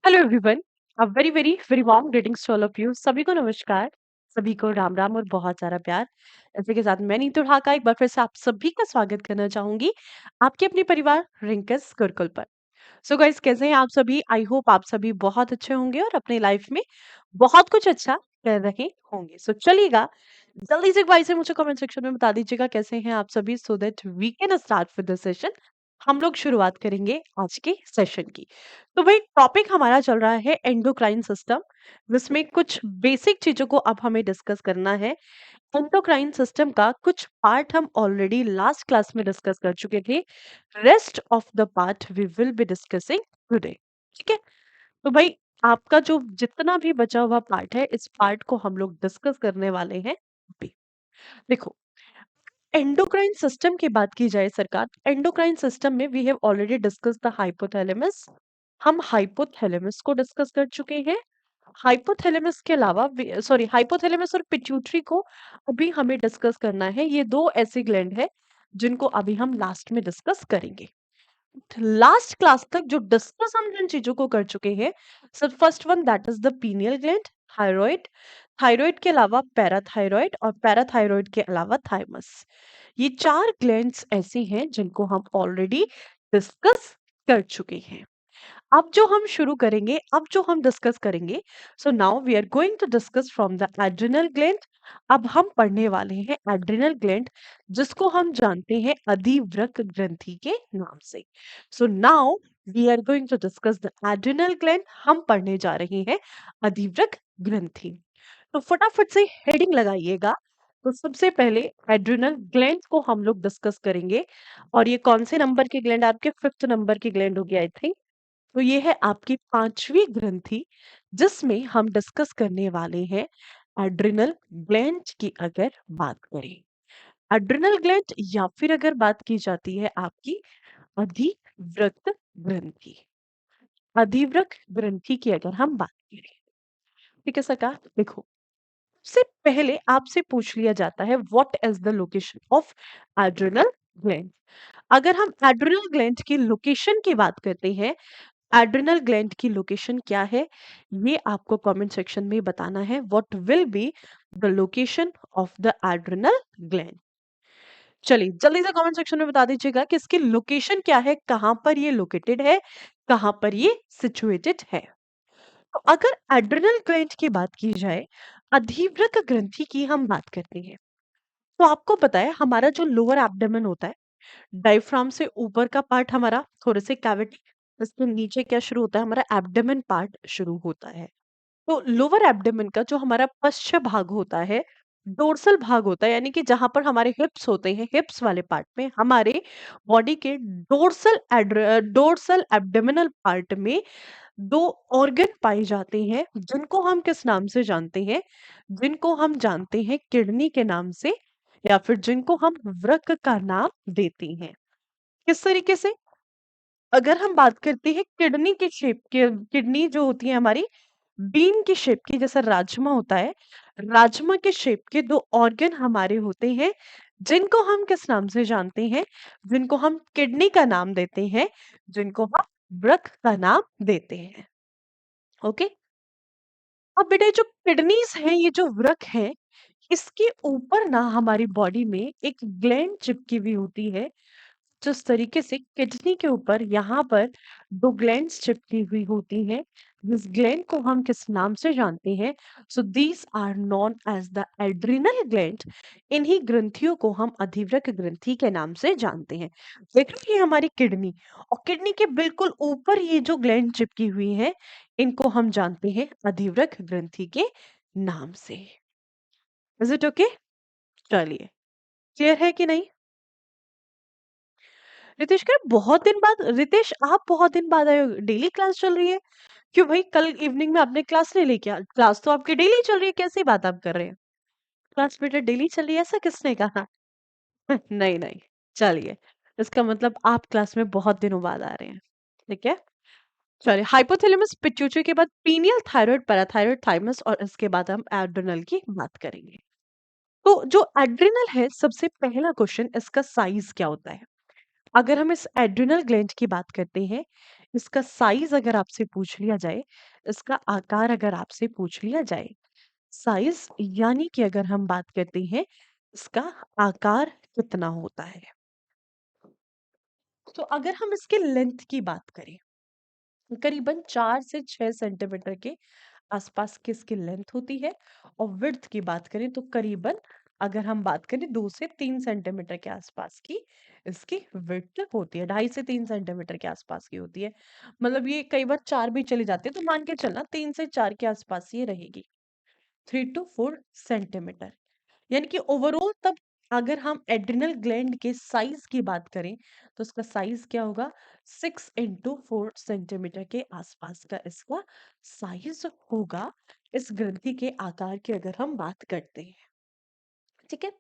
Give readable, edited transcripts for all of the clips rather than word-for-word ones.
Hello everyone. A very very very warm greetings to all of you. सभी को नमस्कार। सभी को राम राम और बहुत सारा प्यार। इसी के साथ मैं नीतू ढाका एक बार फिर से आप सभी का स्वागत करना चाहूंगी आपके अपने परिवार रिंकस गुरुकुल पर। सो गाइस, कैसे हैं आप सभी? आई होप आप सभी बहुत अच्छे होंगे और अपनी लाइफ में बहुत कुछ अच्छा कर रहे होंगे। सो चलिएगा, जल्दी से एक बार से मुझे कमेंट सेक्शन में बता दीजिएगा कैसे हैं आप सभी, so that we can start with the session. हम लोग शुरुआत करेंगे आज के सेशन की। तो भाई, टॉपिक हमारा चल रहा है एंडोक्राइन सिस्टम, जिसमें कुछ बेसिक चीजों को अब हमें डिस्कस करना है। एंडोक्राइन सिस्टम का कुछ पार्ट हम ऑलरेडी लास्ट क्लास में डिस्कस कर चुके थे। Rest of the part we will be discussing today. ठीक है? तो भाई, आपका जो जितना भी बचा हुआ पार्ट है, इस पार्ट को हम लोग डिस्कस करने वाले हैं अभी। देखो, एंडोक्राइन सिस्टम की बात की जाए सरकार, एंडोक्राइन सिस्टम में we have already discuss the hypothalamus. हम हाइपोथैलेमस को डिस्कस कर चुके हैं। हाइपोथैलेमस के अलावा सॉरी, हाइपोथैलेमस और पिट्यूटरी को अभी हमें डिस्कस करना है। ये दो ऐसे ग्लैंड है जिनको अभी हम लास्ट में डिस्कस करेंगे। लास्ट क्लास तक जो डिस्कस हम जिन चीजों को कर चुके हैं, sir first one that is the pineal gland, thyroid, thyroid के अलावा पैराथायराइड और पैराथायराइड के अलावा थाइमस। ये चार ग्लैंड्स ऐसी हैं जिनको हम ऑलरेडी डिस्कस कर चुके हैं। अब जो हम शुरू करेंगे, अब जो हम डिस्कस करेंगे, so now we are going to discuss from the adrenal gland. अब हम पढ़ने वाले हैं एड्रिनल ग्लैंड, जिसको हम जानते हैं अधिवृक्क ग्रंथि के नाम से। So now we are going to discuss the adrenal gland. हम पढ़ने जा रहे हैं अधिवृक्क ग्रंथि। तो फटाफट से हेडिंग लगाइएगा। तो सबसे पहले एड्रिनल ग्लैंड को हम लोग डिस्कस करेंगे। और ये कौन से नंबर के ग्लैंड? आपके फिफ्थ नंबर की ग्लैंड होगी आई थिंक। तो ये है आपकी पांचवी ग्रंथि, जिसमें हम डिस्कस करने वाले हैं एड्रिनल ग्लैंड की अगर बात करें। एड्रिनल ग्लैंड या फिर अगर बात की जाती है आपकी अधिवृक्क ग्रंथि। अधिवृक्क ग्रंथि की अगर हम बात करें, ठीक है सरकार। देखो, सबसे पहले आपसे पूछ लिया जाता है what is the location of adrenal gland. अगर हम एड्रिनल ग्लैंड की लोकेशन की बात करते हैं, एड्रिनल ग्लैंड की लोकेशन क्या है, ये आपको कमेंट सेक्शन में बताना है। What will be the location of the adrenal gland? चलिए जल्दी से कमेंट सेक्शन में बता दीजिएगा कि इसकी लोकेशन क्या है, कहां पर ये लोकेटेड है, कहां पर ये सिचुएटेड है। तो अगर एड्रिनल ग्लैंड की बात की जाए, अधिवृक्क ग्रंथि की हम बात करते हैं, तो आपको पता है हमारा जो लोअर एब्डोमेन होता है, डायफ्राम से ऊपर का पार्ट हमारा थोड़े से कैविटी, इसके नीचे क्या शुरू होता है, हमारा एब्डोमेन पार्ट शुरू होता है। तो लोअर एब्डोमेन का जो हमारा पश्च भाग होता है, डोर्सल भाग होता है, यानी कि जहां पर हमारे हिप्स होते हैं, हिप्स वाले पार्ट में हमारे बॉडी के डोर्सल एब्डोमिनल पार्ट में दो ऑर्गन पाए जाते हैं, जिनको हम किस नाम से जानते हैं? जिनको हम जानते हैं किडनी के नाम से, या फिर जिनको हम वृक्क का नाम देते हैं। किस तरीके से? अगर हम बात करते हैं किडनी के शेप के, किडनी जो होती है हमारी बीन की शेप की, जैसा राजमा होता है, राजमा के शेप के दो ऑर्गन हमारे होते हैं, जिनको हम किस नाम से जानते हैं? जिनको हम किडनी का नाम देते हैं, जिनको हम वृक्क का नाम देते हैं। ओके। अब बेटे, जो किडनीज हैं, ये जो वृक्क है, इसके ऊपर ना हमारी बॉडी में एक ग्लैंड चिपकी हुई होती है। जिस तरीके से किडनी के ऊपर यहाँ पर दो ग्लैंड्स चिपकी हुई होती हैं, जिस ग्लैंड को हम किस नाम से जानते हैं? So these are known as the adrenal gland. इन्हीं ग्रंथियों को हम अधिवृक्क ग्रंथि के नाम से जानते हैं। देख लो, ये हमारी किडनी, और किडनी के बिल्कुल ऊपर ये जो ग्लैंड चिपकी हुई है, इनको हम जानते हैं अधिवृक्क ग्रंथि के नाम से। Is it okay? चलिए, क्लियर है कि नहीं? रितेश का बहुत दिन बाद, रितेश आप बहुत दिन बाद आए हो, डेली क्लास चल रही है? क्यों भाई, कल इवनिंग में आपने क्लास नहीं लेके क्लास तो आपकी डेली चल रही है, कैसी बात आप कर रहे हैं? क्लास बेटा डेली चल रही है, ऐसा किसने कहा? नहीं नहीं, चलिए, इसका मतलब आप क्लास में बहुत दिनों बाद आ रहे हैं। ठीक है, चलिए। हाइपोथैलेमस पिट्यूटरी के बाद पीनियल, थायराइड, पैराथायराइड, थाइमस, और इसके बाद हम एड्रिनल की बात करेंगे। तो जो एड्रिनल है, सबसे पहला क्वेश्चन, इसका साइज क्या होता है? अगर हम इस एड्रिनल ग्लैंड की बात करते हैं, इसका साइज अगर आपसे पूछ लिया जाए, इसका आकार अगर आपसे पूछ लिया जाए, साइज यानी कि अगर हम बात करते हैं इसका आकार कितना होता है। तो अगर हम इसके लेंथ की बात करें, करीबन 4 से 6 सेंटीमीटर के आसपास की इसकी लेंथ होती है। और विड्थ की बात करें तो करीबन अगर हम बात करें 2 से 3 सेंटीमीटर के आसपास की इसकी विड्थ होती है, 2.5 से 3 सेंटीमीटर के आसपास की होती है। मतलब ये कई बार 4 भी चली जाती है, तो मान के चलना 3 से 4 के आसपास ये रहेगी, 3 टू 4 सेंटीमीटर। यानी कि ओवरऑल तब अगर हम एड्रिनल ग्लैंड के साइज की बात करें तो इसका साइज क्या होगा, 6 into 4 सेंटीमीटर के आसपास का इसका साइज होगा, इस ग्रंथि के आकार की अगर हम बात करते हैं। ठीक है,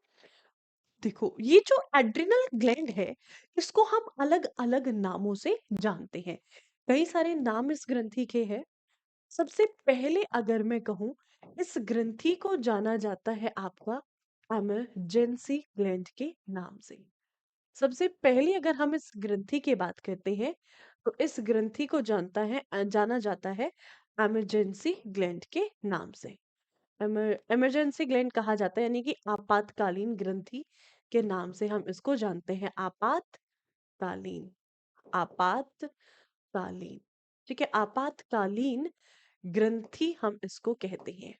देखो ये जो एड्रिनल ग्लैंड है इसको हम अलग अलग नामों से जानते हैं, कई सारे नाम इस ग्रंथि के हैं। सबसे पहले अगर मैं कहूं, इस ग्रंथि को जाना जाता है आपका एमरजेंसी ग्लैंड के नाम से। सबसे पहले अगर हम इस ग्रंथि की बात करते हैं तो इस ग्रंथि को जाना जाता है इमरजेंसी ग्लैंड के नाम से। इमरजेंसी ग्लैंड कहा जाता है, यानी कि आपातकालीन ग्रंथि के नाम से हम इसको जानते हैं, आपातकालीन, आपातकालीन। ठीक है, आपातकालीन ग्रंथि हम इसको कहते हैं।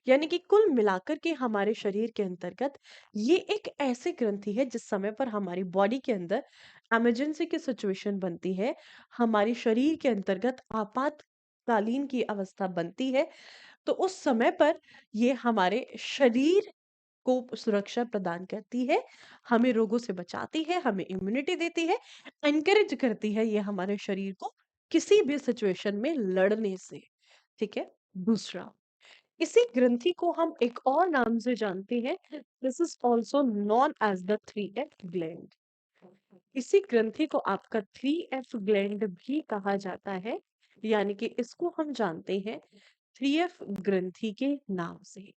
यानी कि कुल मिलाकर के हमारे शरीर के अंतर्गत ये एक ऐसी ग्रंथि है जिस समय पर हमारी बॉडी के अंदर इमरजेंसी की सिचुएशन बनती है, हमारे शरीर के अंतर्गत आपातकालीन की अवस्था बनती है, तो उस समय पर ये हमारे शरीर को सुरक्षा प्रदान करती है, हमें रोगों से बचाती है, हमें इम्यूनिटी देती है, एनकरेज करती है ये हमारे शरीर को किसी भी सिचुएशन में लड़ने से। ठीक है, दूसरा, इसी ग्रंथि को हम एक और नाम से जानते हैं, this is also known as the 3F gland. इसी ग्रंथि को आपका 3F ग्लैंड भी कहा जाता है, यानी कि इसको हम जानते हैं 3F ग्रंथि के नाम से।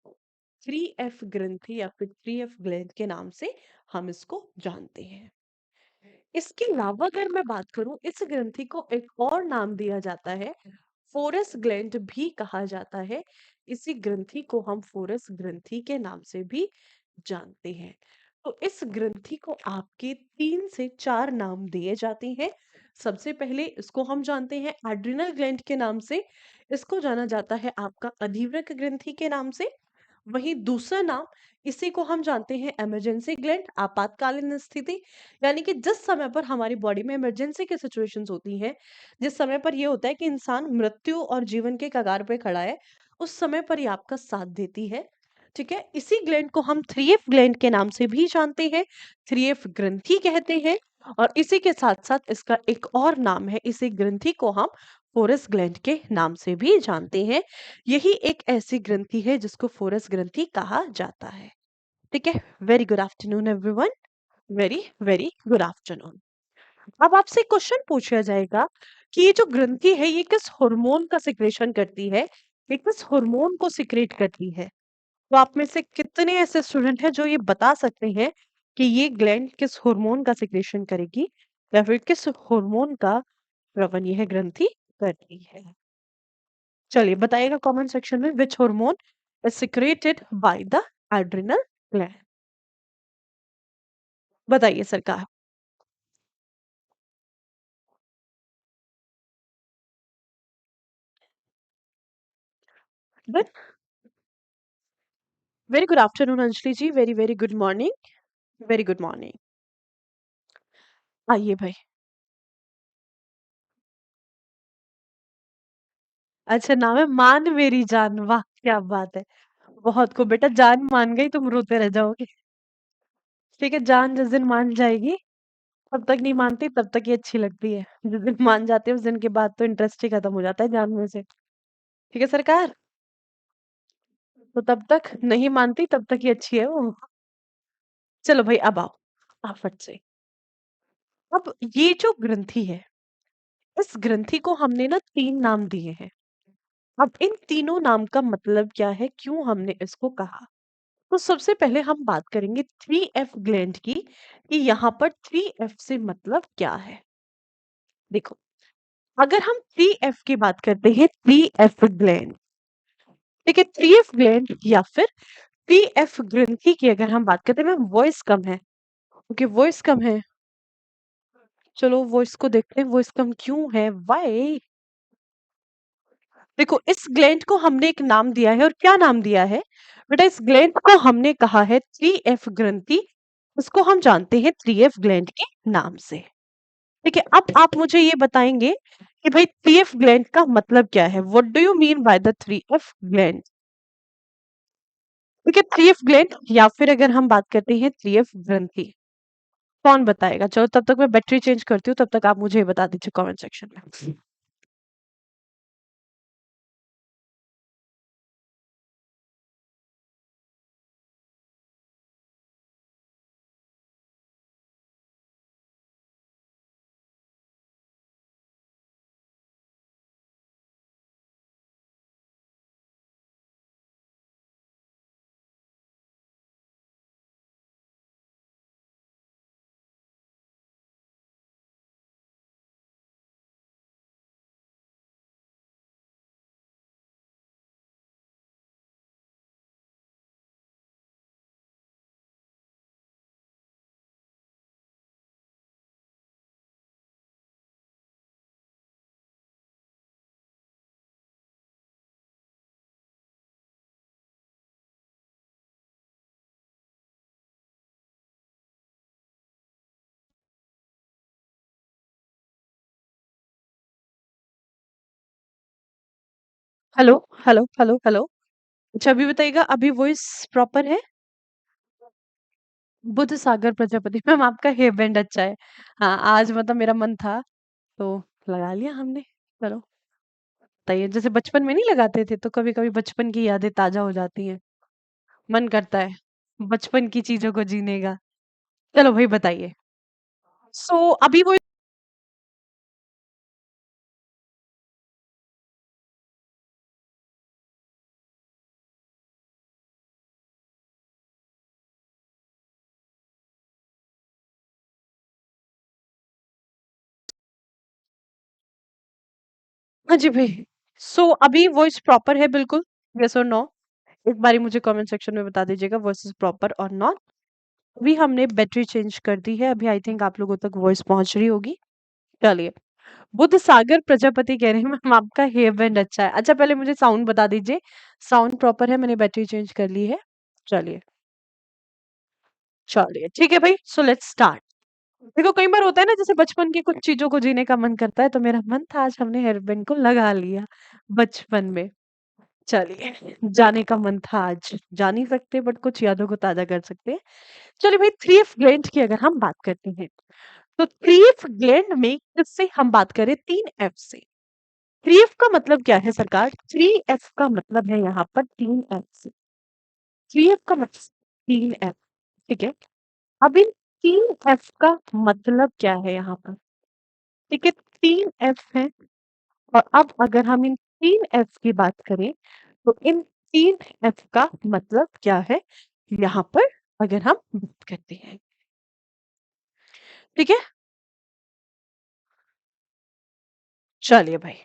3F ग्रंथि या फिर 3F ग्लैंड के नाम से हम इसको जानते हैं। इसके अलावा अगर मैं बात करूं, इस ग्रंथि को एक और नाम दिया जाता है, फोरस ग्लैंड भी कहा जाता है। इसी ग्रंथि को हम फोरस ग्रंथि के नाम से भी जानते हैं। तो इस ग्रंथि को आपके 3 से 4 नाम दिए जाते हैं। सबसे पहले इसको हम जानते हैं एड्रिनल ग्लैंड के नाम से, इसको जाना जाता है आपका अधिवृक्क ग्रंथि के नाम से। वहीं दूसरा नाम, इसी को हम जानते हैं इमरजेंसी ग्लैंड, आपातकालीन स्थिति। यानी कि जिस समय पर हमारी बॉडी में इमरजेंसी की सिचुएशंस होती हैं, जिस समय पर ये होता है कि इंसान मृत्यु और जीवन के कगार पे खड़ा है, उस समय पर ये आपका साथ देती है। ठीक है, इसी ग्लैंड को हम 3F ग्लैंड के नाम से भी जानते हैं, 3F ग्रंथि कहते हैं। और इसी के साथ साथ इसका एक और नाम है, इसी ग्रंथि को हम फोरस ग्लैंड के नाम से भी जानते हैं। यही एक ऐसी ग्रंथि है जिसको फोरस ग्रंथि कहा जाता है। ठीक है, very good afternoon everyone, very very good afternoon. अब आपसे क्वेश्चन पूछा जाएगा कि ये जो ग्रंथि है ये किस हार्मोन का सिक्रेशन करती है, ये किस हार्मोन को सिक्रेट करती है। तो आप में से कितने ऐसे स्टूडेंट हैं जो ये बता सकते हैं कि ये ग्लैंड किस हार्मोन का सिक्रेशन करेगी या फिर किस हार्मोन का स्रवन यह ग्रंथि करती है। चलिए बताइएगा कमेंट सेक्शन में, which hormone is secreted by the adrenal gland. बताइए सरकार। Very good afternoon Anjali ji, very very good morning, very good morning. आइए भाई। अच्छा, नाम है मान मेरी जान, वाह क्या बात है। बहुत को बेटा, जान मान गई तुम रोते रह जाओगे। ठीक है, जान जिस दिन मान जाएगी, तब तक नहीं मानती, तब तक ये अच्छी लगती है। जिस दिन मान जाते हैं उस दिन के बाद तो इंटरेस्ट ही खत्म हो जाता है जानने से। ठीक है सरकार, तो तब तक नहीं मानती तब तक ये अच्छी है वो। चलो भाई अब आओ, आप फट से। अब ये जो ग्रंथि है, इस ग्रंथि को हमने ना 3 नाम दिए हैं। अब इन तीनों नाम का मतलब क्या है, क्यों हमने इसको कहा। तो सबसे पहले हम बात करेंगे 3F ग्लैंड की, कि यहाँ पर 3F से मतलब क्या है। देखो, अगर हम 3F की बात करते हैं, 3F ग्लैंड, ठीक है, 3F ग्लैंड या फिर 3F ग्रंथि की अगर हम बात करते हैं, मैम वॉइस कम है। ओके, वॉइस कम है। चलो वॉइस को देखते हैं, वॉइस कम क्यों है, व्हाई? देखो, इस ग्लैंड को हमने एक नाम दिया है, और क्या नाम दिया है बेटा? इस ग्लैंड को हमने कहा है 3F ग्रंथि। इसको हम जानते हैं 3F ग्लैंड के नाम से। ठीक है, अब आप मुझे ये बताएंगे कि भाई 3F ग्लैंड का मतलब क्या है? What do you mean by the 3F gland? ठीक है, 3F ग्लैंड या फिर अगर हम बात करते हैं 3F ग्रंथि, कौन बताएगा? चलो तब तक मैं बैटरी चेंज करती हूँ, तब तक आप मुझे ये बता दीजिए कमेंट सेक्शन में। Hello, hello, hello, hello. अच्छा, अभी बताइएगा, अभी वॉइस प्रॉपर है? बुध सागर प्रजापति मैम, आपका हेयर बैंड अच्छा है। हाँ, आज मतलब मेरा मन था तो लगा लिया हमने। चलो, बताइए, जैसे बचपन में नहीं लगाते थे तो कभी कभी बचपन की यादें ताजा हो जाती हैं, मन करता है बचपन की चीजों को जीने का। चलो भाई, बताइए। सो अभी वो, हाँ जी भाई। सो अभी वॉइस प्रॉपर है बिल्कुल? यस और नो? एक बारी मुझे कमेंट सेक्शन में बता दीजिएगा, वॉइस इज प्रॉपर और नॉट। अभी हमने बैटरी चेंज कर दी है, अभी आई थिंक आप लोगों तक वॉइस पहुंच रही होगी। चलिए, बुध सागर प्रजापति कह रहे हैं मैम, आपका हेयर बैंड अच्छा है। अच्छा, पहले मुझे साउंड बता दीजिए, साउंड प्रॉपर है? मैंने बैटरी चेंज कर ली है। चलिए, चलिए ठीक है भाई, सो लेट्स स्टार्ट। देखो, कई बार होता है ना, जैसे बचपन की कुछ चीजों को जीने का मन करता है, तो मेरा मन था आज हमने हेयर बैंड को लगा लिया बचपन में। चलिए, जाने का मन था आज, जा नहीं सकते बट कुछ यादों को ताजा कर सकते हैं। चलिए भाई, 3F ग्लैंड की अगर हम बात करते हैं, तो 3F ग्लैंड में किससे हम बात करें? 3F से। 3F का मतलब क्या है सरकार? 3F का मतलब है यहाँ पर 3F से। 3F का मतलब 3F, ठीक है। अब इन 3F का मतलब क्या है यहाँ पर? ठीक है, 3F है। और अब अगर हम इन 3F की बात करें, तो इन 3F का मतलब क्या है यहाँ पर अगर हम बात करते हैं? ठीक है, चलिए भाई,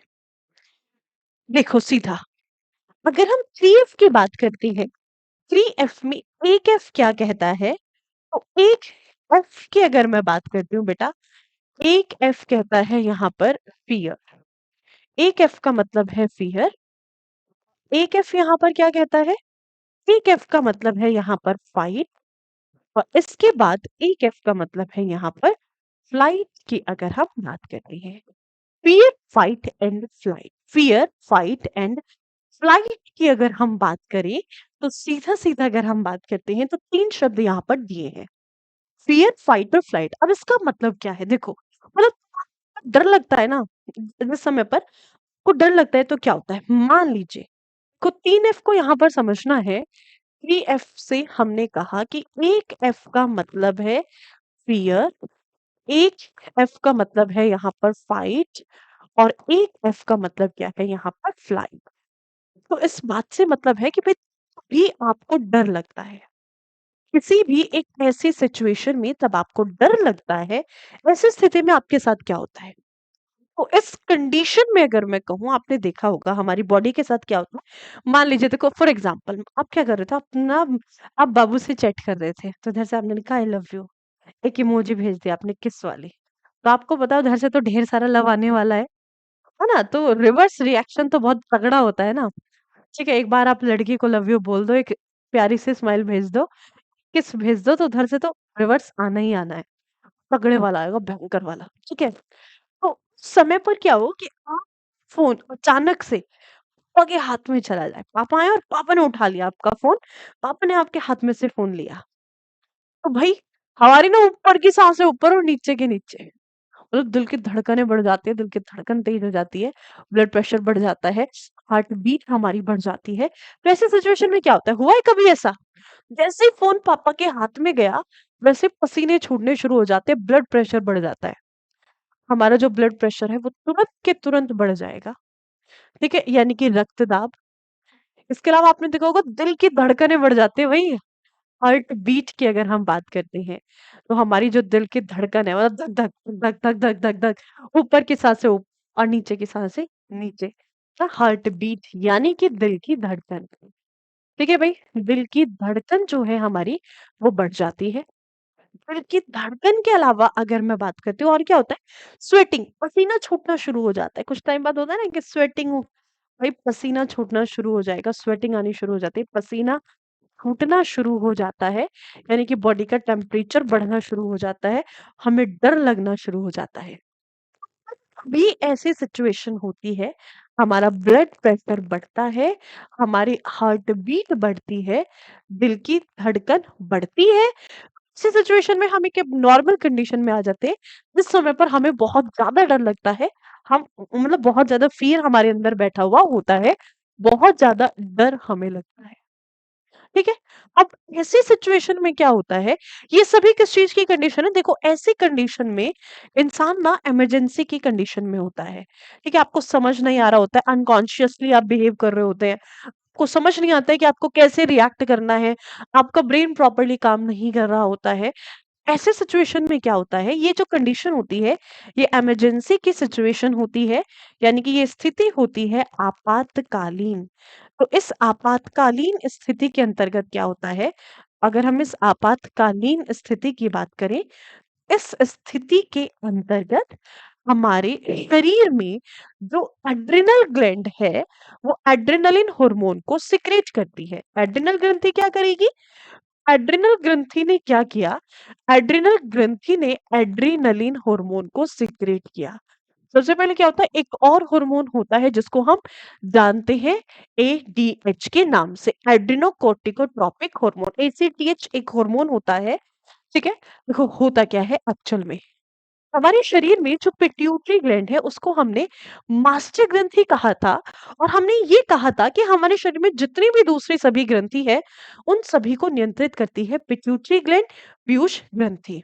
देखो सीधा, अगर हम 3F की बात करते हैं, 3F में एक F क्या कहता है? तो एक F की अगर मैं बात करती हूँ बेटा, एक F कहता है यहाँ पर फियर। एक F का मतलब है फियर। एक F यहाँ पर क्या कहता है? एक F का मतलब है यहाँ पर फाइट। और इसके बाद एक F का मतलब है यहाँ पर फ्लाइट की अगर हम बात करते हैं। Fear, fight and flight. Fear, fight and flight की अगर हम बात करें, तो सीधा सीधा अगर हम बात करते हैं, तो तीन शब्द यहाँ पर दिए हैं, फियर, फाइट और फ्लाइट। अब इसका मतलब क्या है? देखो, मतलब डर लगता है ना जिस समय पर को डर लगता है, तो क्या होता है? मान लीजिए को 3F को यहाँ पर समझना है। 3F से हमने कहा कि एक F का मतलब है फियर, एक F का मतलब है यहाँ पर फाइट, और एक F का मतलब क्या है यहाँ पर फ्लाइट। तो इस बात से मतलब है कि भाई भी आपको डर लगता है, किसी भी एक ऐसी सिचुएशन में तब आपको डर लगता है, ऐसी स्थिति में आपके साथ क्या होता है? तो इस कंडीशन में अगर मैं कहूँ, आपने देखा होगा हमारी बॉडी के साथ क्या होता है। मान लीजिए, देखो फॉर एग्जांपल आप क्या कर रहे थे, अपना आप बाबू से चैट कर रहे थे, तो इधर से आपने लिखा आई लव यू, एक इमोजी भेज दिया आपने किस वाली। तो आपको पता है उधर से तो ढेर सारा लव आने वाला है ना? तो रिवर्स रिएक्शन तो बहुत तगड़ा होता है ना। ठीक है, एक बार आप लड़की को लव यू बोल दो, एक प्यारी सी स्माइल भेज दो, किस भेज दो, तो उधर से तो रिवर्स आना ही आना है, तगड़े वाला आएगा, भयंकर वाला। ठीक है, तो समय पर क्या हो कि आप फोन अचानक से पापा के हाथ में चला जाए, पापा आए और पापा ने उठा लिया आपका फोन, पापा ने आपके हाथ में से फोन लिया, तो भाई हमारी ना ऊपर की सांसें ऊपर और नीचे के नीचे, मतलब दिल की धड़कनें बढ़ जाती है, दिल की धड़कन तेज हो जाती है, ब्लड प्रेशर बढ़ जाता है, हार्ट बीट हमारी बढ़ जाती है। तो ऐसी सिचुएशन में क्या होता है, हुआ है कभी ऐसा? जैसे ही फोन पापा के हाथ में गया, वैसे पसीने छूटने शुरू हो जाते हैं, ब्लड प्रेशर बढ़ जाता है। हमारा जो ब्लड प्रेशर है वो तुरंत के तुरंत बढ़ जाएगा। ठीक है, यानी कि रक्तदाब। इसके अलावा आपने देखा होगा दिल की धड़कनें बढ़ जाती है, वही हार्ट बीट की अगर हम बात करते हैं, तो हमारी जो दिल की धड़कन है, मतलब धक धक धक धक धक धक धक, ऊपर की सांसें ऊपर और नीचे की सांसें नीचे, हार्ट बीट यानी कि दिल की धड़कन। ठीक है भाई, दिल की धड़कन जो है हमारी, वो बढ़ जाती है। दिल की धड़कन के अलावा अगर मैं बात करती हूँ और क्या होता है, स्वेटिंग, पसीना छूटना शुरू हो जाता है। कुछ टाइम बाद होता है ना कि स्वेटिंग, भाई पसीना छूटना शुरू हो जाएगा, स्वेटिंग आनी शुरू हो जाती है, पसीना छूटना शुरू हो जाता है, यानी कि बॉडी का टेम्परेचर बढ़ना शुरू हो जाता है, हमें डर लगना शुरू हो जाता है। भी ऐसी सिचुएशन होती है, हमारा ब्लड प्रेशर बढ़ता है, हमारी हार्ट बीट बढ़ती है, दिल की धड़कन बढ़ती है। ऐसी सिचुएशन में हम एक नॉर्मल कंडीशन में आ जाते हैं, जिस समय पर हमें बहुत ज्यादा डर लगता है। हम मतलब बहुत ज्यादा फियर हमारे अंदर बैठा हुआ होता है, बहुत ज्यादा डर हमें लगता है। ठीक है, अब ऐसी सिचुएशन में क्या होता है, ये सभी किस चीज की कंडीशन है, देखो ऐसी कंडीशन में इंसान ना इमरजेंसी की कंडीशन में होता है। ठीक है, आपको समझ नहीं आ रहा होता है, अनकॉन्शियसली आप बिहेव कर रहे होते हैं, आपको समझ नहीं आता है कि आपको कैसे रिएक्ट करना है, आपका ब्रेन प्रॉपरली काम नहीं कर रहा होता है। ऐसे सिचुएशन में क्या होता है, ये जो कंडीशन होती है, ये इमरजेंसी की सिचुएशन होती है, यानी कि ये स्थिति होती है आपातकालीन। तो इस आपातकालीन स्थिति के अंतर्गत क्या होता है, अगर हम इस आपातकालीन स्थिति की बात करें, इस स्थिति के अंतर्गत हमारे शरीर में जो एड्रिनल ग्लैंड है, वो एड्रेनलिन हार्मोन को सिक्रेट करती है। एड्रिनल ग्रंथि क्या करेगी, एड्रिनल ग्रंथि ने क्या किया, एड्रिनल ग्रंथि ने एड्रीनलिन हार्मोन को सिक्रेट किया। सबसे पहले क्या होता है, एक और हार्मोन होता है जिसको हम जानते हैं एडीएच के नाम से, एड्रिनोकोर्टिकोट्रोपिक हार्मोन। एसीटीएच एक हार्मोन होता है। ठीक है, देखो होता क्या है एक्चुअल में, हमारे शरीर में जो पिट्यूटरी ग्लैंड है उसको हमने मास्टर ग्रंथि कहा था, और हमने ये कहा था कि हमारे शरीर में जितनी भी दूसरी सभी ग्रंथि है, उन सभी को नियंत्रित करती है पिट्यूटरी ग्लैंड, पीयूष ग्रंथि।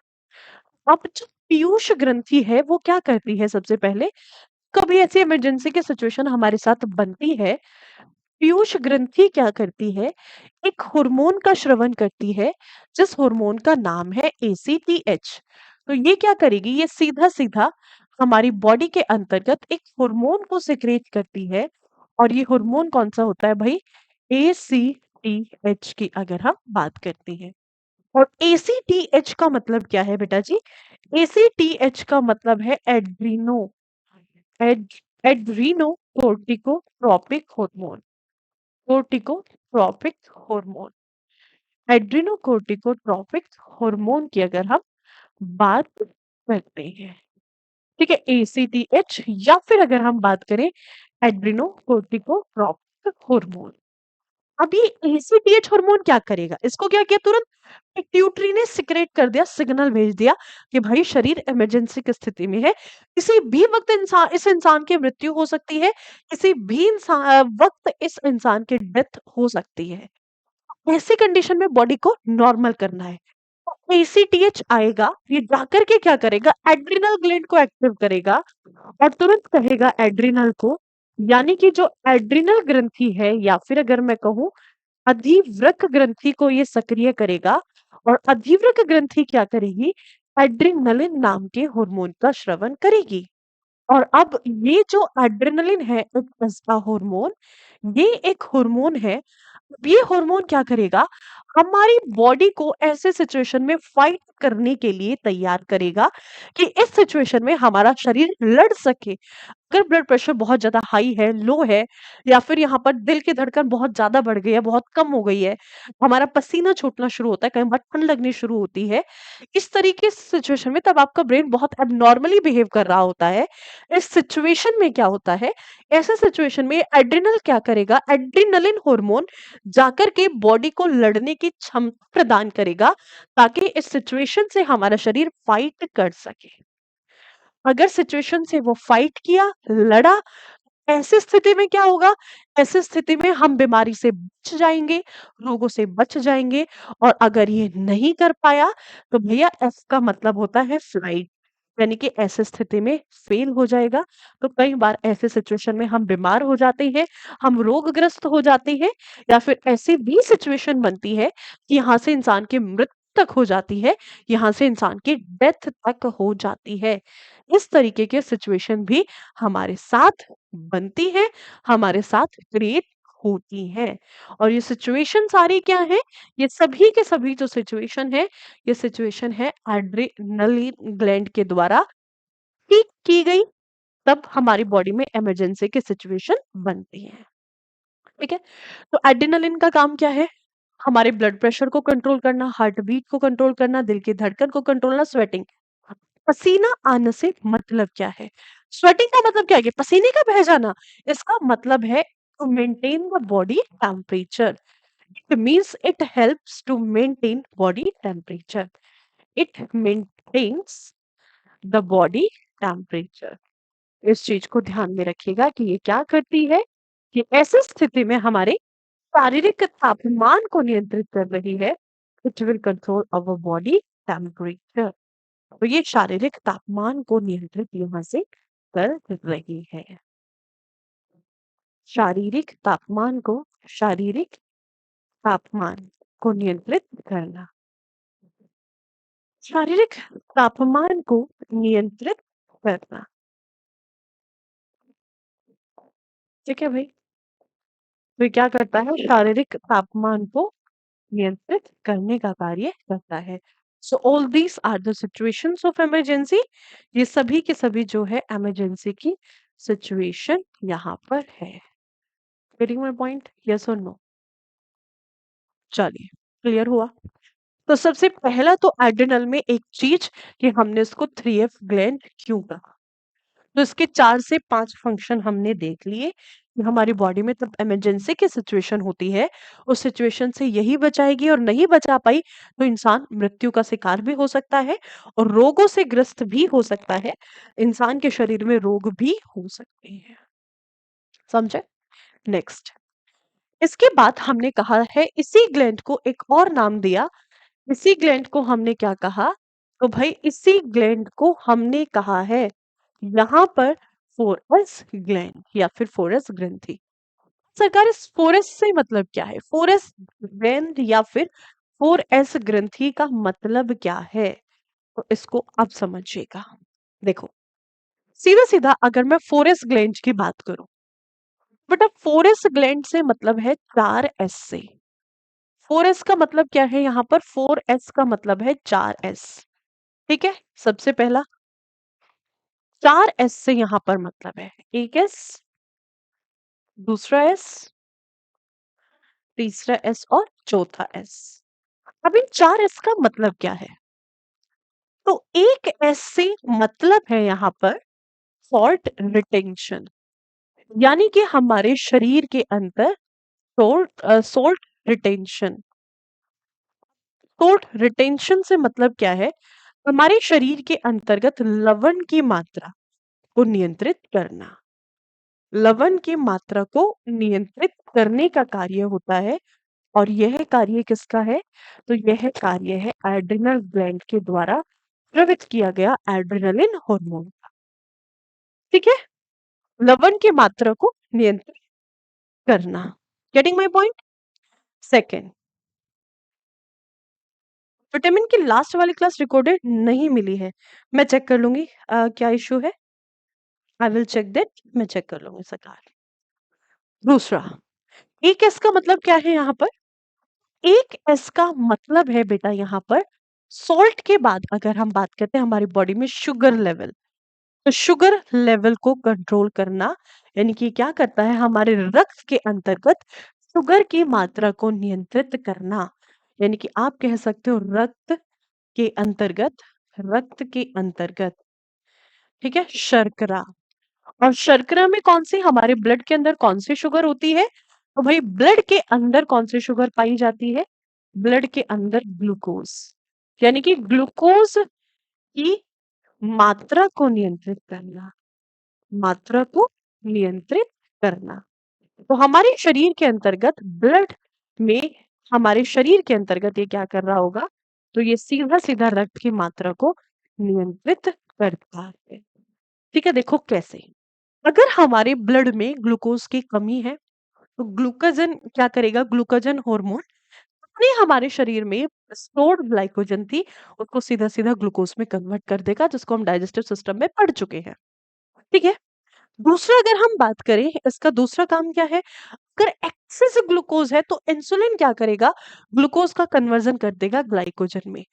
अब जो पीयूष ग्रंथि है वो क्या करती है, सबसे पहले कभी ऐसी इमरजेंसी की सिचुएशन हमारे साथ बनती है, पीयूष ग्रंथि क्या करती है, एक हार्मोन का श्रवण करती है, जिस हार्मोन का नाम है एसीटीएच। तो ये क्या करेगी, ये सीधा सीधा हमारी बॉडी के अंतर्गत एक हार्मोन को सिक्रेट करती है, और ये हार्मोन कौन सा होता है भाई, एसीटीएच की अगर हम बात करते हैं। और एसीटीएच का मतलब क्या है बेटा जी, एसीटीएच का मतलब है adreno, ad adreno corticotropic hormone, corticotropic hormone, adrenocorticotropic hormone की अगर हम बात करते हैं। ठीक है, एसीटीएच, या फिर अगर हम बात करें एड्रिनोकोर्टिकोट्रोपिक हार्मोन। अब ये एसीटीएच हार्मोन क्या करेगा, इसको क्या किया, तुरंत पिट्यूटरी ने सिक्रेट कर दिया, सिग्नल भेज दिया कि भाई शरीर इमरजेंसी की स्थिति में है, किसी भी वक्त इंसान, इस इंसान की मृत्यु हो सकती है, किसी भी इंसान वक्त इस इंसान की डेथ हो सकती है। ऐसी कंडीशन में बॉडी को नॉर्मल करना है, तो एसीटीएच आएगा, ये जाकर के क्या करेगा, एड्रिनल ग्लैंड को एक्टिव करेगा, और तुरंत कहेगा एड्रिनल को, यानी कि जो एड्रिनल ग्रंथि है, या फिर अगर मैं कहूं अधिवृक्क ग्रंथि को ये सक्रिय करेगा, और अधिवृक्क ग्रंथि क्या करेगी, एड्रिनलिन नाम के हार्मोन का श्रवण करेगी। और अब ये जो एड्रेनलिन है एक ऐसा हार्मोन, ये एक हार्मोन है। अब ये हार्मोन क्या करेगा, हमारी बॉडी को ऐसे सिचुएशन में फाइट करने के लिए तैयार करेगा कि इस सिचुएशन में हमारा शरीर लड़ सके। अगर ब्लड प्रेशर बहुत ज़्यादा हाई है, लो है, या फिर यहाँ पर दिल की धड़कन बहुत ज़्यादा बढ़ गई है, बहुत कम हो गई है, हमारा पसीना छूटना शुरू होता है, कई बार ठंड लगनी शुरू होती है, इस तरीके से सिचुएशन में तब आपका ब्रेन बहुत एब्नॉर्मली बिहेव कर रहा होता है। इस सिचुएशन में क्या होता है, ऐसे सिचुएशन में एड्रिनल क्या करेगा, एड्रिनलिन हार्मोन जाकर के बॉडी को लड़ने की क्षमता प्रदान करेगा, ताकि इस सिचुएशन से हमारा शरीर फाइट कर सके। अगर सिचुएशन से वो फाइट किया, लड़ा, ऐसी स्थिति में क्या होगा? ऐसी स्थिति में हम बीमारी से बच जाएँगे, रोगों से बच जाएँगे। और अगर ये नहीं कर पाया, तो भैया एफ का मतलब होता है फ्लाइट, यानी कि ऐसी स्थिति में फेल हो जाएगा। तो कई बार ऐसे सिचुएशन में हम बीमार हो जाते हैं, हम रोगग्रस्त हो जाते हैं, या फिर ऐसी भी सिचुएशन बनती है कि यहाँ से इंसान की मृत्यु तक हो जाती है, यहाँ से इंसान की डेथ तक हो जाती है। इस तरीके के सिचुएशन भी हमारे साथ बनती है, हमारे साथ क्रिएट होती हैं। और ये सिचुएशन सारी क्या है? ये सभी के सभी जो सिचुएशन है, ये सिचुएशन है एड्रेनलिन ग्लैंड के द्वारा ठीक की गई, तब हमारी बॉडी में इमरजेंसी की सिचुएशन बनती है। ठीक है? तो एड्रेनलिन का काम क्या है? हमारे ब्लड प्रेशर को कंट्रोल करना, हार्ट बीट को कंट्रोल करना, दिल की धड़कन को कंट्रोल करना, स्वेटिंग। पसीना आने से मतलब क्या है? स्वेटिंग का मतलब क्या है? पसीने का बह जाना। इसका मतलब है to maintain the body temperature. It means it helps to maintain body temperature. It maintains the body temperature. इस चीज को ध्यान में रखिएगा कि ये क्या करती है, कि ऐसी स्थिति में हमारे शारीरिक तापमान को नियंत्रित कर रही है। It will control our body temperature. तो ये शारीरिक तापमान को नियंत्रित यहाँ से कर रही है। शारीरिक तापमान को शारीरिक तापमान को नियंत्रित करना। शारीरिक तापमान को नियंत्रित करना। ठीक है भाई? तो ये क्या करता है? शारीरिक तापमान को नियंत्रित करने का कार्य करता है। So all these are the situations of emergency. ये सभी के सभी जो है इमरजेंसी की सिचुएशन यहाँ पर है। Getting my point? यस और नो? चलिए, क्लियर हुआ। तो सबसे पहला तो एड्रिनल में एक चीज कि हमने इसको 3F ग्लैंड क्यों कहा। तो इसके 4 से 5 फंक्शन हमने देख लिए कि हमारी बॉडी में तब इमरजेंसी की सिचुएशन होती है, उस सिचुएशन से यही बचाएगी, और नहीं बचा पाई तो इंसान मृत्यु का शिकार भी हो सकता है और रोगों से ग्रस्त भी हो सकता है। इंसान के शरीर में रोग भी हो सकते हैं। समझे? नेक्स्ट, इसके बाद हमने कहा है इसी ग्लैंड को एक और नाम दिया। इसी ग्लैंड को हमने क्या कहा? तो भाई इसी ग्लैंड को हमने कहा है यहाँ पर फोरस ग्लैंड या फिर फोरस ग्रंथि। सरकार, इस फोरस से मतलब क्या है? फोरस ग्लैंड या फिर 4S ग्रंथि का मतलब क्या है? तो इसको आप समझिएगा। देखो, सीधा सीधा अगर मैं फोरस ग्लैंड की बात करूं, बट अब फोरस ग्लैंड से मतलब है 4S से। 4S का मतलब क्या है? यहाँ पर 4S का मतलब है 4S। ठीक है? सबसे पहला 4S से यहाँ पर मतलब है एक S, दूसरा S, तीसरा S और चौथा S। अब इन 4S का मतलब क्या है? तो एक S से मतलब है यहाँ पर सॉल्ट रिटेंशन, यानी कि हमारे शरीर के अंदर सोल्ट रिटेंशन। सोल्ट रिटेंशन से मतलब क्या है? हमारे शरीर के अंतर्गत लवण की मात्रा को नियंत्रित करना। लवण की मात्रा को नियंत्रित करने का कार्य होता है। और यह कार्य किसका है? तो यह कार्य है एड्रिनल ग्लैंड के द्वारा स्रावित किया गया एड्रिनलिन हार्मोन का। ठीक है? लवण की मात्रा को नियंत्रित करना। Getting my point? Second, vitamin की लास्ट वाली क्लास रिकॉर्डेड नहीं मिली है, मैं चेक कर लूंगी क्या इश्यू है। आई विल चेक दैट, मैं चेक कर लूंगी सरकार। दूसरा, एक एस का मतलब क्या है यहाँ पर? एक एस का मतलब है बेटा यहाँ पर सॉल्ट के बाद अगर हम बात करते हैं हमारी बॉडी में शुगर लेवल, तो शुगर लेवल को कंट्रोल करना, यानी कि क्या करता है हमारे रक्त के अंतर्गत शुगर की मात्रा को नियंत्रित करना। यानी कि आप कह सकते हो रक्त के अंतर्गत, ठीक है, शर्करा। और शर्करा में कौन सी, हमारे ब्लड के अंदर कौन सी शुगर होती है? तो भाई ब्लड के अंदर कौन सी शुगर पाई जाती है? ब्लड के अंदर ग्लूकोज। यानी कि ग्लूकोज की मात्रा को नियंत्रित करना, मात्रा को नियंत्रित करना। तो हमारे शरीर के अंतर्गत ब्लड में, हमारे शरीर के अंतर्गत ये क्या कर रहा होगा? तो ये सीधा सीधा रक्त की मात्रा को नियंत्रित करता है। ठीक है, देखो कैसे। अगर हमारे ब्लड में ग्लूकोज की कमी है तो ग्लूकोजन क्या करेगा? ग्लूकोजन हार्मोन अपने हमारे शरीर में स्टोर्ड ग्लाइकोजन थी उसको सीधा सीधा ग्लूकोज में कन्वर्ट कर देगा, जिसको हम डाइजेस्टिव सिस्टम में पढ़ चुके हैं। ठीक है, दूसरा अगर हम बात करें इसका दूसरा काम क्या है, अगर एक्सेस ग्लूकोज है तो इंसुलिन क्या करेगा? ग्लूकोज का कन्वर्जन कर देगा ग्लाइकोजन में।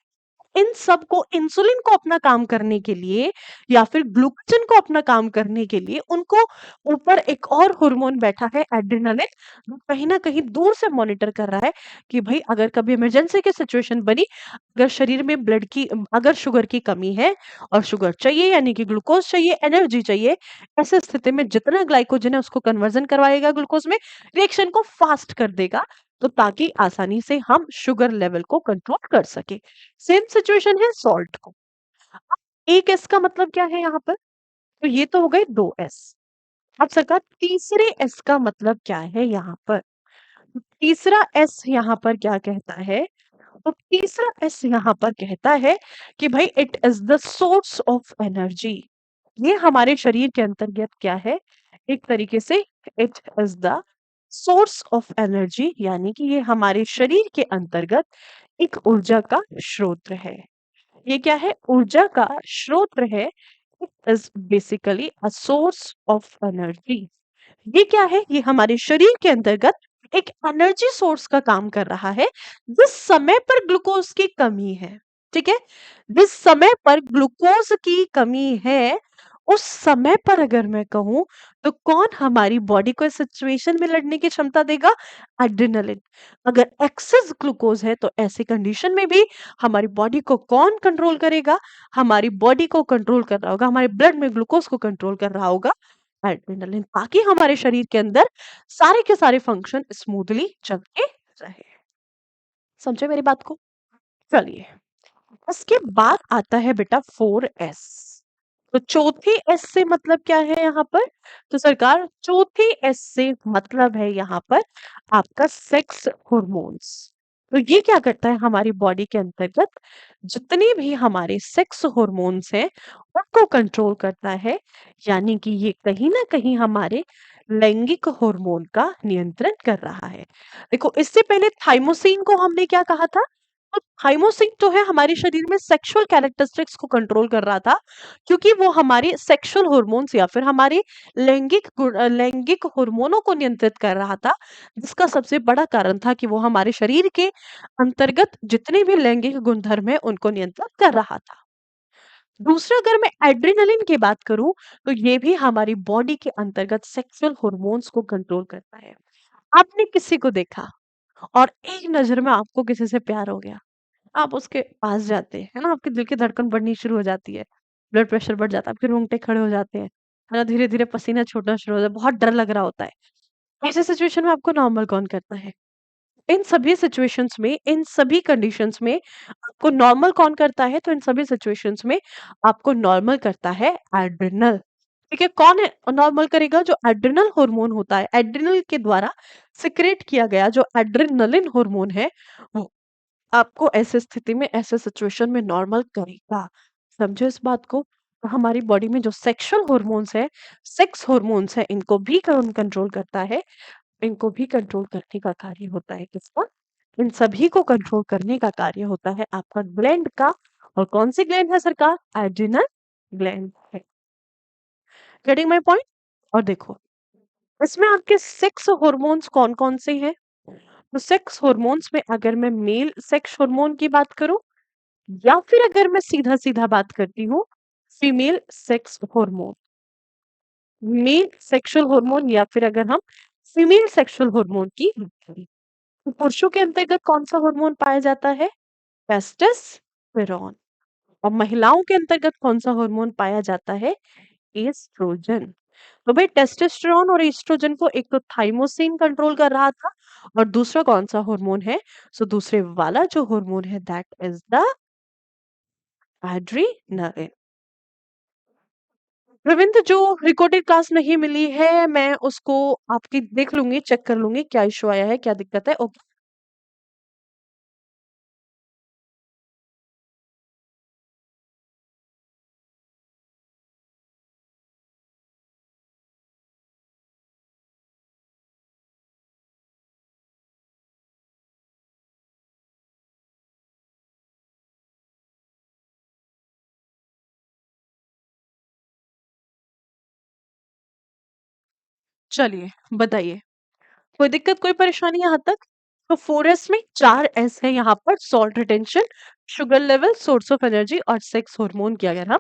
इन सब को, इंसुलिन को अपना काम करने के लिए या फिर ग्लूकोजन को अपना काम करने के लिए उनको ऊपर एक और हार्मोन बैठा है एड्रेनालिन, जो कहीं ना कहीं दूर से मॉनिटर कर रहा है कि भाई अगर कभी इमरजेंसी की सिचुएशन बनी, अगर शरीर में ब्लड की, अगर शुगर की कमी है और शुगर चाहिए यानी कि ग्लूकोज चाहिए, एनर्जी चाहिए, ऐसे स्थिति में जितना ग्लाइकोजन है उसको कन्वर्जन करवाएगा ग्लूकोज में, रिएक्शन को फास्ट कर देगा, तो ताकि आसानी से हम शुगर लेवल को कंट्रोल कर सके। सेम सिचुएशन है सॉल्ट को। एक एस का मतलब क्या है यहाँ पर? तो ये तो हो गए दो एस। अब सरकार तीसरे एस का मतलब क्या है यहाँ पर? तो तीसरा एस यहाँ पर क्या कहता है? तो तीसरा एस यहाँ पर कहता है कि भाई it is the source of energy. ये हमारे शरीर के अंतर्गत क्या है? एक तरीके से it is the source of energy, यानी कि ये हमारे शरीर के अंतर्गत एक ऊर्जा का स्रोत है। ये क्या है? ऊर्जा का स्रोत है। It is basically a source of energy. ये क्या है? ये हमारे शरीर के अंतर्गत एक एनर्जी सोर्स का काम कर रहा है जिस समय पर ग्लूकोज की कमी है। ठीक है, जिस समय पर ग्लूकोज की कमी है उस समय पर अगर मैं कहूं तो कौन हमारी बॉडी को इस सिचुएशन में लड़ने की क्षमता देगा? एड्रेनालिन। अगर एक्सेस ग्लूकोज है तो ऐसी कंडीशन में भी हमारी बॉडी को कौन कंट्रोल करेगा? हमारी बॉडी को कंट्रोल कर रहा होगा, हमारे ब्लड में ग्लूकोज को कंट्रोल कर रहा होगा एड्रेनालिन, ताकि हमारे शरीर के अंदर सारे के सारे फंक्शन स्मूथली चलते रहे। समझे मेरी बात को? चलिए, उसके बाद आता है बेटा 4S। तो चौथे एस से मतलब क्या है यहाँ पर? तो सरकार चौथे एस से मतलब है यहाँ पर आपका सेक्स हॉर्मोन्स। तो ये क्या करता है? हमारी बॉडी के अंतर्गत जितने भी हमारे सेक्स हॉर्मोन्स हैं उनको कंट्रोल करता है, यानी कि ये कहीं ना कहीं हमारे लैंगिक हार्मोन का नियंत्रण कर रहा है। देखो, इससे पहले थाइमोसिन को हमने क्या कहा था? तो थाइमोसिन तो है हमारे शरीर में सेक्सुअल कैरेक्टरिस्टिक्स को कंट्रोल कर रहा था, क्योंकि वो हमारे सेक्सुअल हार्मोन्स या फिर हमारे लैंगिक हार्मोनों को नियंत्रित कर रहा था, जिसका सबसे बड़ा कारण था कि वो हमारे शरीर के अंतर्गत जितने भी लैंगिक गुणधर्म है उनको नियंत्रित कर रहा था। दूसरा, अगर मैं एड्रेनलिन की बात करूं तो ये भी हमारी बॉडी के अंतर्गत सेक्सुअल हार्मोन्स को कंट्रोल करता है। आपने किसी को देखा और एक नजर में आपको किसी से प्यार हो गया, आप उसके पास जाते हैं, है ना? आपके दिल की धड़कन बढ़नी शुरू हो जाती है, ब्लड प्रेशर बढ़ जाता है, आपके रोंगटे खड़े हो जाते हैं, है ना? धीरे-धीरे पसीना छूटना शुरू हो जाता है, बहुत डर लग रहा होता है। ऐसे सिचुएशन में आपको नॉर्मल कौन करता है? इन सभी सिचुएशंस में, इन सभी कंडीशंस में आपको नॉर्मल कौन करता है? तो इन सभी सिचुएशंस में आपको नॉर्मल करता है एड्रिनल। ठीक है, कौन है नॉर्मल करेगा? जो एड्रिनल हार्मोन होता है, एड्रिनल के द्वारा सिक्रेट किया गया जो एड्रेनालिन हार्मोन है, वो आपको ऐसे स्थिति में, ऐसे सिचुएशन में नॉर्मल करेगा। समझो इस बात को? तो हमारी बॉडी में जो सेक्सुअल हार्मोन्स है, सेक्स हार्मोन्स है, इनको भी कौन कंट्रोल करता है? इनको भी कंट्रोल करने का कार्य होता है किसका? इन सभी को कंट्रोल करने का कार्य होता है आपका ग्लैंड का। और कौन सी ग्लैंड है सरकार? एड्रिनल ग्लैंड है। Getting my point? और देखो, इसमें आपके 6 हॉर्मोन्स कौन-कौन से हैं? तो 6 हॉर्मोन्स में अगर मैं मेल सेक्स हार्मोन की बात करूँ या फिर अगर मैं सीधा-सीधा बात करती हूँ, female sex hormone, male sexual hormone या फिर अगर हम फीमेल सेक्सुअल हार्मोन की बात करें, तो पुरुषों के अंतर्गत कौन-सा हार्मोन पाया जाता है? टेस्टोस्टेरोन। और महिलाओं के अंतर्गत कौन-सा हार्मोन पाया जाता है? एस्ट्रोजन। तो भाई टेस्टोस्टेरोन और एस्ट्रोजन को एक तो थाइमोसिन कंट्रोल कर रहा था और दूसरा कौन-सा हार्मोन है? सो दूसरे वाला जो हार्मोन है that is the adrenaline. Ravindra, जो रिकॉर्डेड क्लास नहीं मिली है मैं उसको आपकी देख लूँगी, चेक कर लूँगी क्या इश्यू आया है, क्या दिक्कत है। ओके, चलिए बताइए। कोई दिक्कत, कोई परेशानी यहाँ तक? तो 4S में 4 एस है यहाँ पर, salt retention, sugar level, source of energy और सेक्स हार्मोन की अगर हम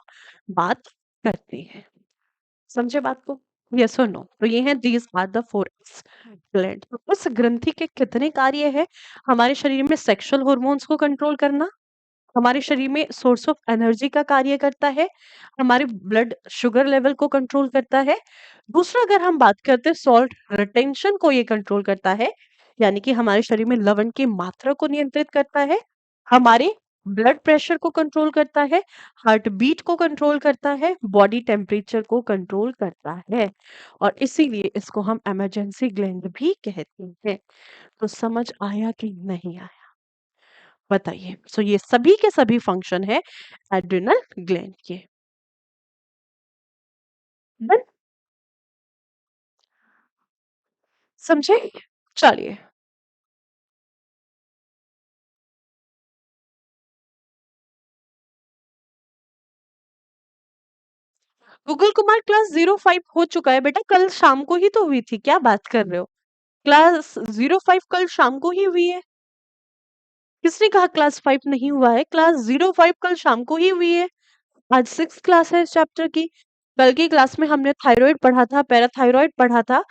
बात करते हैं। समझे बात को? यस और नो? तो ये हैं these are the 4S gland. तो उस ग्रंथि के कितने कार्य है? हमारे शरीर में सेक्सुअल हार्मोन्स को कंट्रोल करना, हमारे शरीर में सोर्स ऑफ एनर्जी का कार्य करता है, हमारे ब्लड शुगर लेवल को कंट्रोल करता है। दूसरा अगर हम बात करते हैं सॉल्ट रिटेंशन को ये कंट्रोल करता है, यानी कि हमारे शरीर में लवण की मात्रा को नियंत्रित करता है, हमारे ब्लड प्रेशर को कंट्रोल करता है, हार्ट बीट को कंट्रोल करता है, बॉडी टेम्परेचर को कंट्रोल करता है और इसीलिए इसको हम इमरजेंसी ग्लैंड भी कहते हैं। तो समझ आया कि नहीं आया? बताइए। सो ये सभी के सभी फंक्शन है एड्रिनल ग्लैंड के। डन? समझे? चलिए। गूगल कुमार क्लास 05 हो चुका है बेटा, कल शाम को ही तो हुई थी, क्या बात कर रहे हो? क्लास 05 कल शाम को ही हुई है। किसने कहा क्लास 5 नहीं हुआ है? क्लास 05 कल शाम को ही हुई है। आज 6 क्लास है इस चैप्टर की। कल की क्लास में हमने थायराइड पढ़ा था, पैराथायरॉइड पढ़ा था।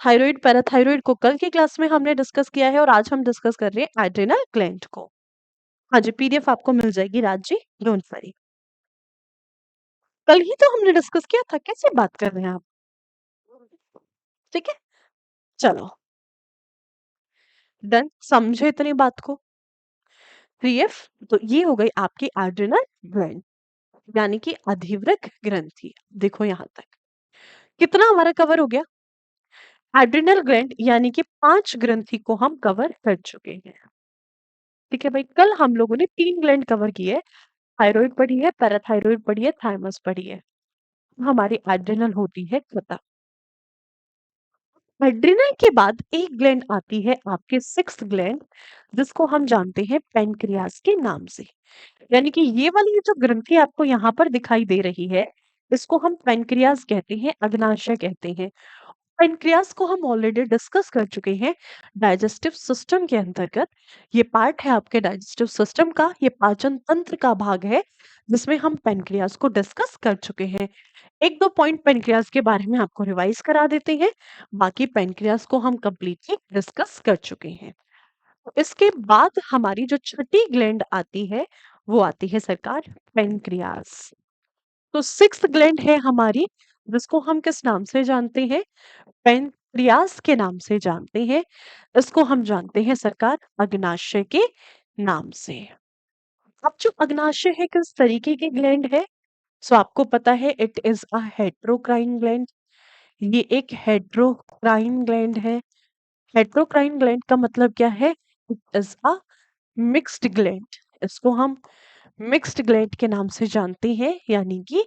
थायराइड, पैराथायरॉइड को कल की क्लास में हमने डिस्कस किया है और आज हम डिस्कस कर रहे हैं एड्रिनल ग्लैंड को। हाँ जी, पीडीएफ आपको मिल जाएगी राज जी, डोंट वरी। कल ही तो हमने डिस्कस किया था, कैसे बात कर रहे हैं आप? ठीक है, चलो, डन, समझे इतनी बात को? 3F, तो ये हो गई आपकी एड्रिनल ग्लैंड, यानी कि अधिवृक्क ग्रंथि। देखो यहाँ तक कितना हमारा कवर हो गया? एड्रिनल ग्लैंड यानी कि 5 ग्रंथि को हम कवर कर चुके हैं। ठीक है भाई, कल हम लोगों ने 3 ग्लैंड कवर किए, थायराइड पढ़ी है, पैराथायरॉइड पढ़ी है, थाइमस पढ़ी है। हमारी एड्रिनल होती है खत्म। एड्रिनल के बाद एक ग्लैंड आती है आपके 6th ग्लैंड, जिसको हम जानते हैं पेनक्रियास के नाम से। यानी कि ये वाली जो ग्रंथि आपको यहाँ पर दिखाई दे रही है, इसको हम पेनक्रियास कहते हैं, अग्नाशय कहते हैं। पेनक्रियास को हम ऑलरेडी डिस्कस कर चुके हैं डाइजेस्टिव सिस्टम के अंतर्गत। ये पार्ट है आपके डाइजेस्टिव सिस्टम का, ये पाचन तंत्र का भाग है, जिसमें हम पेनक्रियास को डिस्कस कर चुके हैं। एक दो पॉइंट पेनक्रियास के बारे में आपको रिवाइज करा देते हैं, बाकी पेनक्रियास को हम कंप्लीटली डिस्कस कर चुके हैं। तो इसके बाद हमारी जो छठी ग्लैंड आती है, वो आती है सरकार पेनक्रियास। तो 6th ग्लैंड है हमारी, जिसको हम किस नाम से जानते हैं? पेनक्रियास के नाम से जानते हैं। इसको हम जानते हैं सरकार अग्नाशय के नाम से। अब जो अग्नाशय है किस तरीके की ग्लैंड है? सो आपको पता है it is a heterocrine gland. ये एक हेट्रोक्राइन ग्लैंड है। हेट्रोक्राइन ग्लैंड का मतलब क्या है? It is a mixed gland. इसको हम मिक्स्ड ग्लैंड के नाम से जानते हैं, यानी कि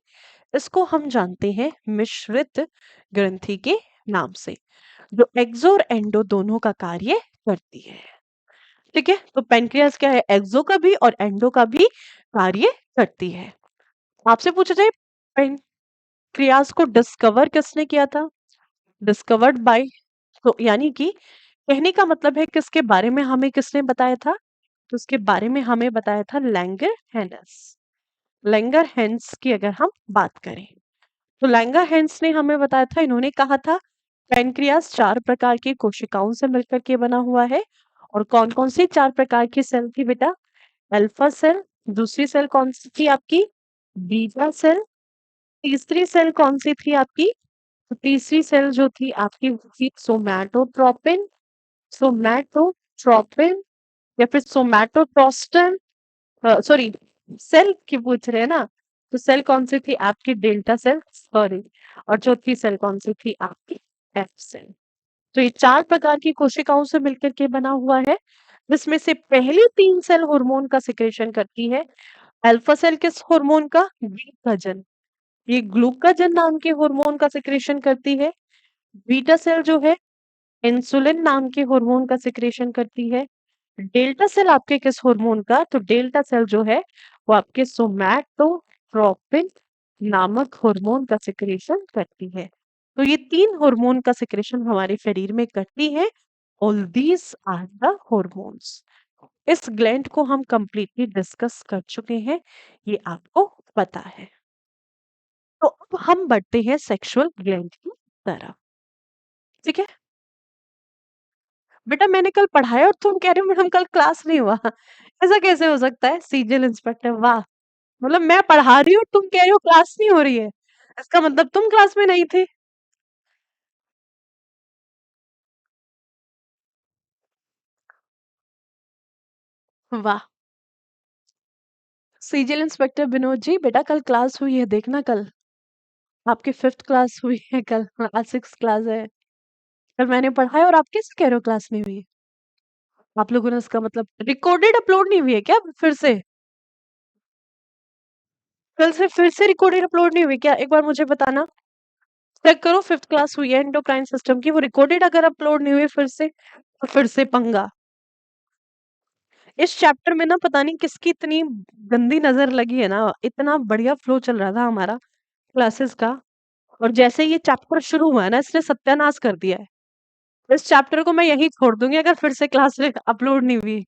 इसको हम जानते हैं मिश्रित ग्रंथि के नाम से, जो एक्सो और एंडो दोनों का कार्य करती है। ठीक है, तो पेनक्रियास क्या है? एक्सो का भी और एंडो का भी कार्य करती है। आपसे पूछा जाए पेन पैनक्रियाज को डिस्कवर किसने किया था? डिस्कवर्ड बाय, तो यानी कि कहने का मतलब है किसके बारे में हमें किसने बताया था? तो उसके बारे में हमें बताया था लैंगर हैंस। लैंगर हैंस की अगर हम बात करें तो लैंगर हैंस ने हमें बताया था, इन्होंने कहा था पैनक्रियास 4 प्रकार की कोशिकाओं से मिलकर के बना हुआ है। और कौन-कौन सी 4 प्रकार की सेल थी बेटा? अल्फा सेल, दूसरी सेल कौन सी थी आपकी? बीटा सेल, तीसरी सेल कौन सी थी आपकी? तो तीसरी सेल जो थी आपकी वो थी सोमैटोट्रोपिन, सोमैटोट्रोपिन या फिर सोमैटोट्रोस्टन, सॉरी सेल की पूछ रहे हैं ना, तो सेल कौन सी थी आपकी? Delta cell, sorry. और चौथी सेल कौन सी थी आपकी? F cell. तो ये 4 प्रकार की कोशिकाओं से मिलकर के बना हुआ है, जिसमें से पहली 3 सेल हार्मोन का सिक्रेशन करती है। अल्फा सेल किस हार्मोन का? ग्लूकागन। ये ग्लूकागन नाम के हार्मोन का सिक्रेशन करती है। बीटा सेल जो है इंसुलिन नाम के हार्मोन का सिक्रेशन करती है। डेल्टा सेल आपके किस हार्मोन का? तो डेल्टा सेल जो है वो आपके सोमैटोट्रोपिन नामक हार्मोन का सिक्रेशन करती है। तो ये 3 हार्मोन का सिक्रेशन हमारे शरीर में करती है। All these are the hormones. इस ग्लैंड को हम कंप्लीटली डिस्कस कर चुके हैं, ये आपको पता है। तो अब हम बढ़ते हैं सेक्सुअल ग्लैंड की तरफ। ठीक है बेटा, मैंने कल पढ़ाया और तुम कह रहे हो मैडम कल क्लास नहीं हुआ। ऐसा कैसे हो सकता है? सीजल इंस्पेक्टर, वाह। मतलब मैं पढ़ा रही हूँ, तुम कह रही हो क्लास नहीं हो रही है। इसका मतलब तुम क्लास में नहीं थे। वाह। सीजल इंस्पेक्टर विनोद जी, बेटा कल क्लास हुई है, देखना कल। आपकी 5th क्लास हुई है कल, आज 6th क्लास है। कल मैंने पढ़ाया और आप कैसे कह रहे हो क्लास नहीं हुई? आप लोगों ने इसका मतलब रिकॉर्डेड अपलोड नहीं हुई है क्या फिर से? कल से फिर से रिकॉर्डेड अपलोड नहीं हुई क्या? एक बार मुझे बताना। चेक करो, 5th क्लास हुई है एंडोक्राइन सिस्टम की, वो रिकॉर्डेड अगर अपलोड नहीं हुई फिर से, तो फिर से पंगा। इस चैप्टर में ना पता नहीं किसकी इतनी गंदी नजर लगी है ना, इतना बढ़िया फ्लो चल रहा था हमारा क्लासेस का, और जैसे ये चैप्टर शुरू हुआ है ना, इसने सत्यानाश कर दिया है। इस चैप्टर को मैं यहीं छोड़ दूंगी अगर फिर से क्लास अपलोड नहीं हुई।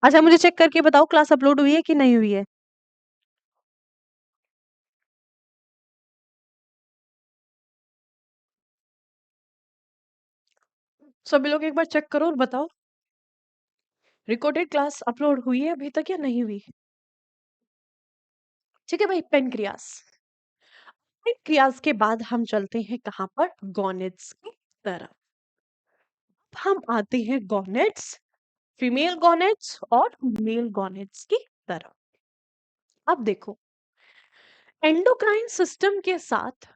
अच्छा मुझे चेक करके बताओ क्लास अपलोड हुई है कि नहीं हुई है? सभी लोग एक बार चेक करो और बताओ, रिकॉर्डेड क्लास अपलोड हुई है अभी तक या नहीं हुई? ठीक है भाई, पेनक्रियास। पेनक्रियास के बाद हम चलते हैं कहाँ पर? गॉनेड्स की तरफ। हम आते हैं गॉनेड्स, फीमेल गॉनेड्स और मेल गॉनेड्स की तरफ। अब देखो, एंडोक्राइन सिस्टम के साथ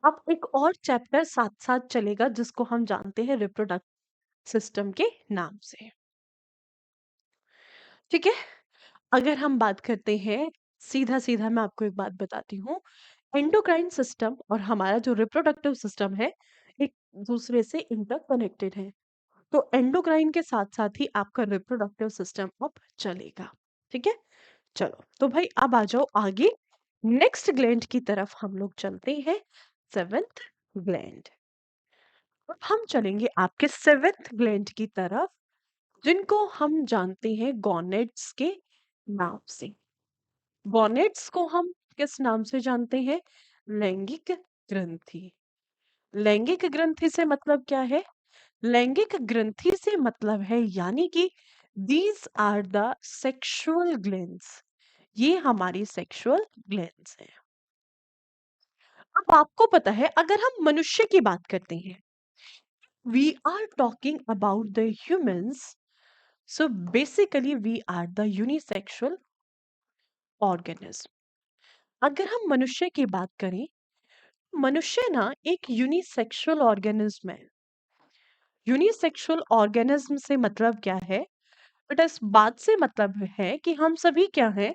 अब एक और चैप्टर साथ साथ चलेगा जिसको हम जानते हैं रिप्रोडक्टिव सिस्टम के नाम से। ठीक है, अगर हम बात करते हैं, सीधा सीधा मैं आपको एक बात बताती हूँ, एंडोक्राइन सिस्टम और हमारा जो रिप्रोडक्टिव सिस्टम है एक दूसरे से इंटरकनेक्टेड है। तो एंडोक्राइन के साथ साथ ही आपका रिप्रोडक्टिव सिस्टम अब चलेगा। ठीक है, चलो तो भाई अब आ जाओ आगे, नेक्स्ट ग्लैंड की तरफ हम लोग चलते हैं, सेवेंथ ग्लैंड। अब हम चलेंगे आपके सेवेंथ ग्लैंड की तरफ, जिनको हम जानते हैं गॉनेड्स के नाम से। गॉनेड्स को हम किस नाम से जानते हैं? लैंगिक ग्रंथि। लैंगिक ग्रंथि से मतलब क्या है? लैंगिक ग्रंथि से मतलब है यानी कि these are the sexual glands, ये हमारी सेक्सुअल ग्लैंड्स हैं। अब आपको पता है अगर हम मनुष्य की बात करते हैं, we are talking about the humans, so basically we are the unisexual organism. अगर हम मनुष्य की बात करें, मनुष्य ना एक यूनिसेक्सुअल ऑर्गेनिज्म है। यूनिसेक्सुअल ऑर्गेनिज्म से मतलब क्या है? बट इस बात से मतलब है कि हम सभी क्या हैं?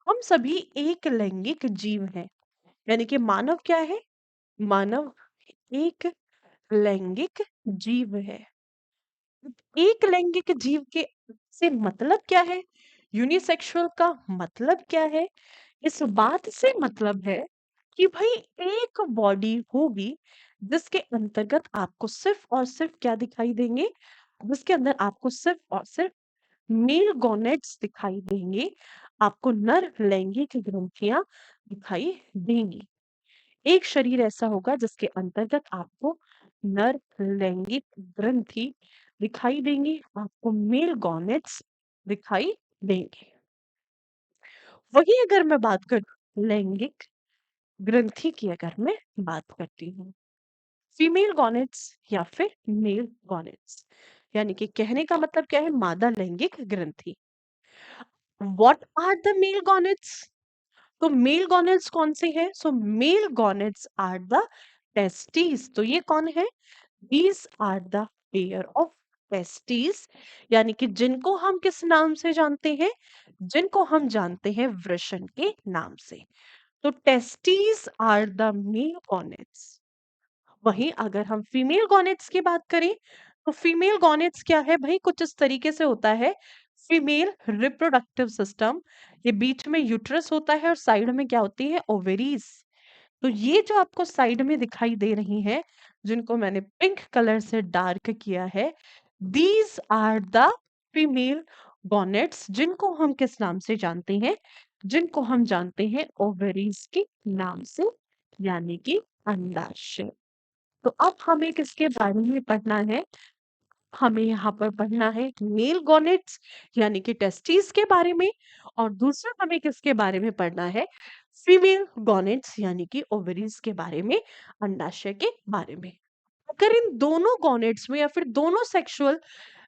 हम सभी एक लैंगिक जीव हैं। यानी कि मानव क्या है? मानव एक लैंगिक जीव है। एक लैंगिक जीव के से मतलब क्या है? यूनिसेक्सुअल का मतलब क्या है? इस बात से मतलब है कि भाई एक बॉडी होगी जिसके अंतर्गत आपको सिर्फ और सिर्फ क्या दिखाई देंगे, जिसके अंदर आपको सिर्फ और सिर्फ मेल गोनेट्स दिखाई देंगे, आपको नर लैंगिक ग्रंथियां दिखाई देंगी। एक शरीर ऐसा होगा जिसके अंतर्गत आपको नर लैंगिक ग्रंथि दिखाई देंगी, आपको मेल गोनेट्स दिखाई देंगे। वही अगर मैं बात करूं लैंगिक ग्रंथि की, अगर मैं बात करती हूँ फीमेल गॉनेट्स या फिर मेल गॉनेट्स, यानी कि कहने का मतलब क्या है, मादा लैंगिक ग्रंथि। What are the male gonads? तो मेल गॉनेट्स कौन से हैं? So male gonads are the testis. तो ये कौन है? These are the pair of testis, यानी कि जिनको हम किस नाम से जानते हैं? जिनको हम जानते हैं वृषण के नाम से। तो टेस्टिस आर द मेल गॉनेट्स। वहीं अगर हम फीमेल गॉनेट्स की बात करें, तो फीमेल गॉनेट्स क्या है भाई? कुछ इस तरीके से होता है। फीमेल रिप्रोडक्टिव सिस्टम, ये बीच में यूट्रस होता है और साइड में क्या होती है? ओवेरीज। तो ये जो आपको साइड में दिखाई दे रही हैं, जिनको मैंने पिंक कलर से डार्क किया है, दीज आर द फीमेल गॉनेट्स, जिनको हम किस नाम से जानते हैं? जिनको हम जानते हैं ओवेरीज के नाम से, यानी कि अंडाशय। तो अब हमें किसके बारे में पढ़ना है? हमें यहाँ पर पढ़ना है मेल गॉनेट्स यानी कि टेस्टिस के बारे में, और दूसरा हमें किसके बारे में पढ़ना है? फीमेल गॉनेट्स यानी कि ओवरीज के बारे में, अंडाशय के बारे में। अगर इन दोनों गॉनेट्स में या फिर दोनों सेक्सुअल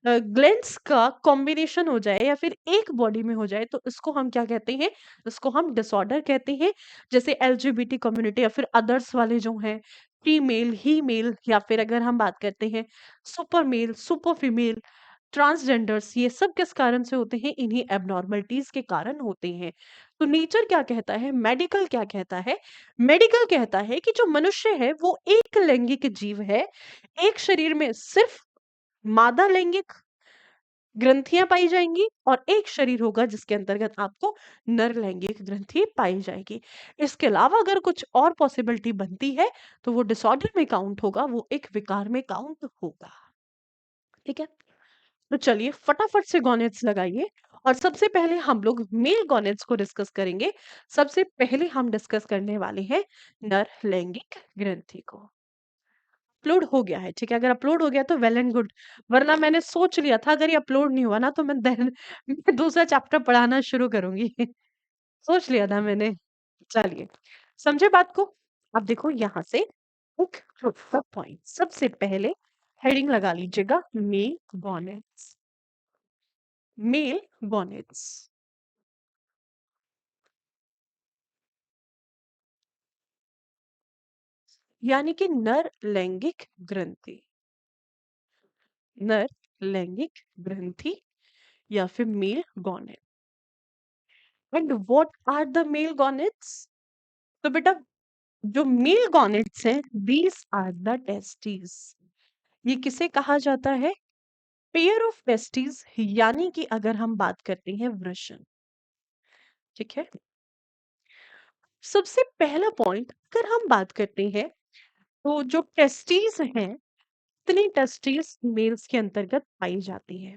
ग्लैंड्स का कॉम्बिनेशन हो जाए या फिर एक बॉडी में हो जाए, तो इसको हम क्या कहते हैं? इसको हम डिसऑर्डर कहते हैं। जैसे एलजीबीटी कम्युनिटी या फिर अदर्स वाले जो हैं, फीमेल ही मेल, या फिर अगर हम बात करते हैं super male, super female, transgenders, ये सब किस कारण से होते हैं? इन्हीं एबनॉर्मलिटीज के कारण होते हैं। तो नेचर क्या कहता है, मेडिकल क्या कहता है? मेडिकल कहता है कि जो मनुष्य है वो एक लैंगिक जीव है। एक शरीर में सिर्फ मादा लैंगिक ग्रंथियां पाई जाएंगी और एक शरीर होगा जिसके अंतर्गत आपको नर लैंगिक ग्रंथि पाई जाएगी। इसके अलावा अगर कुछ और पॉसिबिलिटी बनती है तो वो डिसऑर्डर में काउंट होगा, वो एक विकार में काउंट होगा। ठीक है, तो चलिए फटाफट से गॉनेट्स लगाइए, और सबसे पहले हम लोग मेल गॉनेट्स को डिस्कस करेंगे। सबसे पहले हम डिस्कस करने वाले हैं नर लैंगिक ग्रंथि को। अपलोड हो गया है, ठीक है? अगर अपलोड हो गया तो वेल एंड गुड, वरना मैंने सोच लिया था अगर ये अपलोड नहीं हुआ ना तो मैं देन मैं दूसरा चैप्टर पढ़ाना शुरू करूंगी। सोच लिया था मैंने। चलिए, समझे बात को? अब देखो यहाँ से एक छोटा पॉइंट, सबसे पहले हेडिंग लगा लीजिएगा, मेल गॉनेट्स। मेल गॉनेट्स यानी कि नर लैंगिक ग्रंथि। नर लैंगिक ग्रंथि या फिर male gonad. And what are the male gonads? तो बेटा, जो मेल गॉनेट्स हैं, दीज आर द टेस्टिस। ये किसे कहा जाता है? पेयर ऑफ टेस्टिस, यानी कि अगर हम बात करते हैं वृषण। ठीक है, सबसे पहला पॉइंट अगर हम बात करते हैं, तो जो टेस्टिस हैं, इतनी टेस्टिस मेल्स के अंतर्गत पाई जाती है।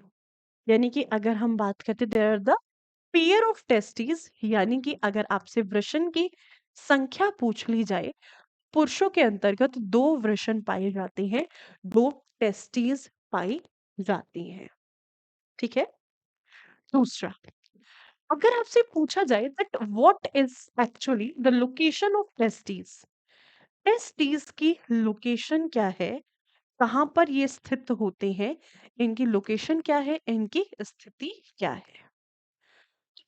यानी कि अगर हम बात करते, there are the pair of testis, यानी कि अगर आपसे वृषण की संख्या पूछ ली जाए, पुरुषों के अंतर्गत 2 वृषण पाए जाते हैं, 2 टेस्टिस पाई जाती हैं। ठीक है, दूसरा, अगर आपसे पूछा जाए that what is actually the location of testis, testis की लोकेशन क्या है, कहाँ पर ये स्थित होते हैं, इनकी लोकेशन क्या है, इनकी स्थिति क्या है?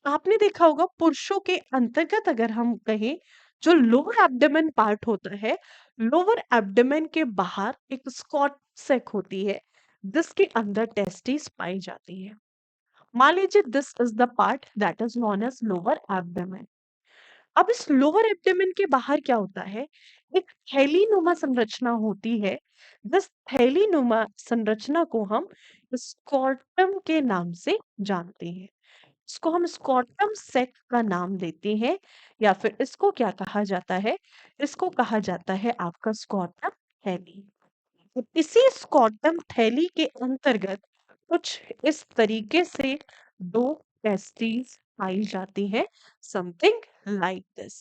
आपने देखा होगा पुरुषों के अंतर्गत अगर हम कहें, जो लोअर एब्डोमेन पार्ट होता है, लोअर एब्डोमेन के बाहर एक स्कॉट सेक होती है जिसके अंदर टेस्टिस पाई जाती है। मान लीजिए this is the part that is known as lower abdomen. अब इस लोअर एब्डोमेन के बाहर क्या होता है? एक थैलीनुमा संरचना होती है, जिस थैलीनुमा संरचना को हम स्कॉर्टम के नाम से जानते हैं। इसको हम स्कॉटम सेक का नाम देते हैं, या फिर इसको क्या कहा जाता है? इसको कहा जाता है आपका स्कॉटम थैली। तो इसी स्कॉटम थैली के अंतर्गत कुछ इस तरीके से दो टेस्टीज पाई जाती है, समथिंग लाइक दिस।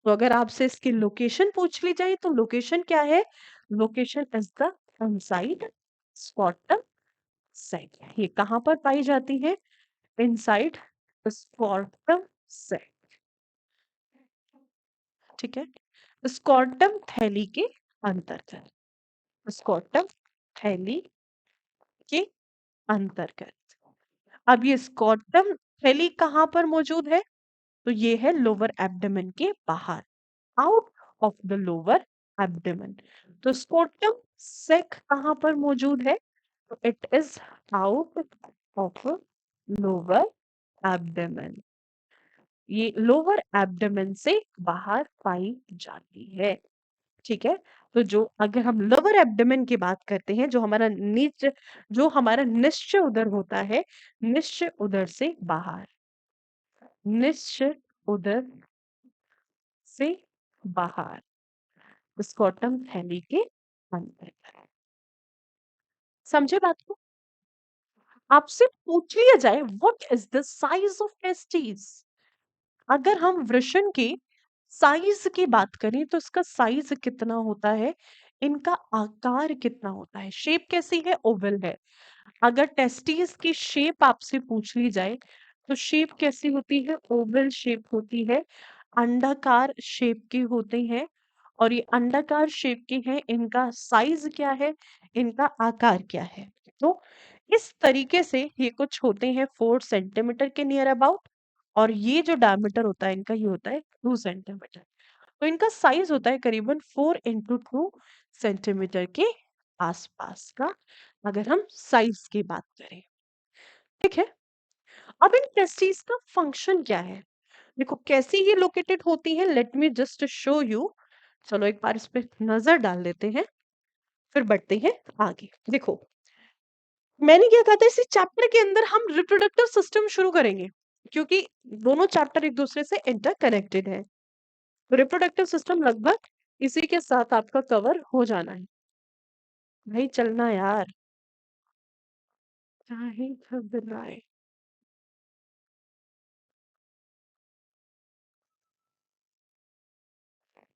तो अगर आपसे इसकी लोकेशन पूछ ली जाए तो लोकेशन क्या है? Location is the inside scrotum sac. ये कहाँ पर पाई जाती है? Inside scrotum sac. ठीक है, स्कॉटम थैली के अंतर्गत, स्कॉटम थैली के अंतर्गत। अब ये स्कॉटम थैली कहाँ पर मौजूद है? तो ये है लोअर एब्डोमेन के बाहर, out of the lower abdomen. तो स्कॉटम सेक कहाँ पर मौजूद है? तो it is out of lower abdomen. ये लोअर एब्डोमेन से बाहर पाई जाती है। ठीक है, तो जो अगर हम लोअर एब्डोमेन की बात करते हैं, जो हमारा निश्चय उदर होता है, निश्चय उदर से बाहर, निश्चय उदर से बाहर, स्कॉटम थैली के अंदर। समझे बात को? आपसे पूछ लिया जाए what is the size of testis, अगर हम वृषण के साइज की बात करें तो इसका साइज कितना होता है, इनका आकार कितना होता है, शेप कैसी है? ओवल है। अगर टेस्टिस की शेप आपसे पूछ ली जाए तो शेप कैसी होती है? ओवल शेप होती है, अंडाकार शेप की होती हैं। और ये अंडाकार शेप की है, इनका साइज क्या है, इनका आकार क्या है? तो इस तरीके से ये कुछ होते हैं 4 सेंटीमीटर के नियर अबाउट, और ये जो डायमीटर होता है इनका, ये होता है 2 सेंटीमीटर। तो इनका साइज होता है करीबन 4 into 2 सेंटीमीटर के आसपास का, अगर हम साइज की बात करें। ठीक है, अब इन टेस्टिस का फंक्शन क्या है? देखो कैसे ये लोकेटेड होती है, let me just show you. चलो एक बार इस पे नजर डाल लेते हैं, फिर बढ़ते हैं आगे। देखो मैंने क्या कहा था, इसी चैप्टर के अंदर हम रिप्रोडक्टिव सिस्टम शुरू करेंगे, क्योंकि दोनों चैप्टर एक दूसरे से इंटरकनेक्टेड है। रिप्रोडक्टिव सिस्टम लगभग इसी के साथ आपका कवर हो जाना है। भाई चलना यार, चाहे घबराए।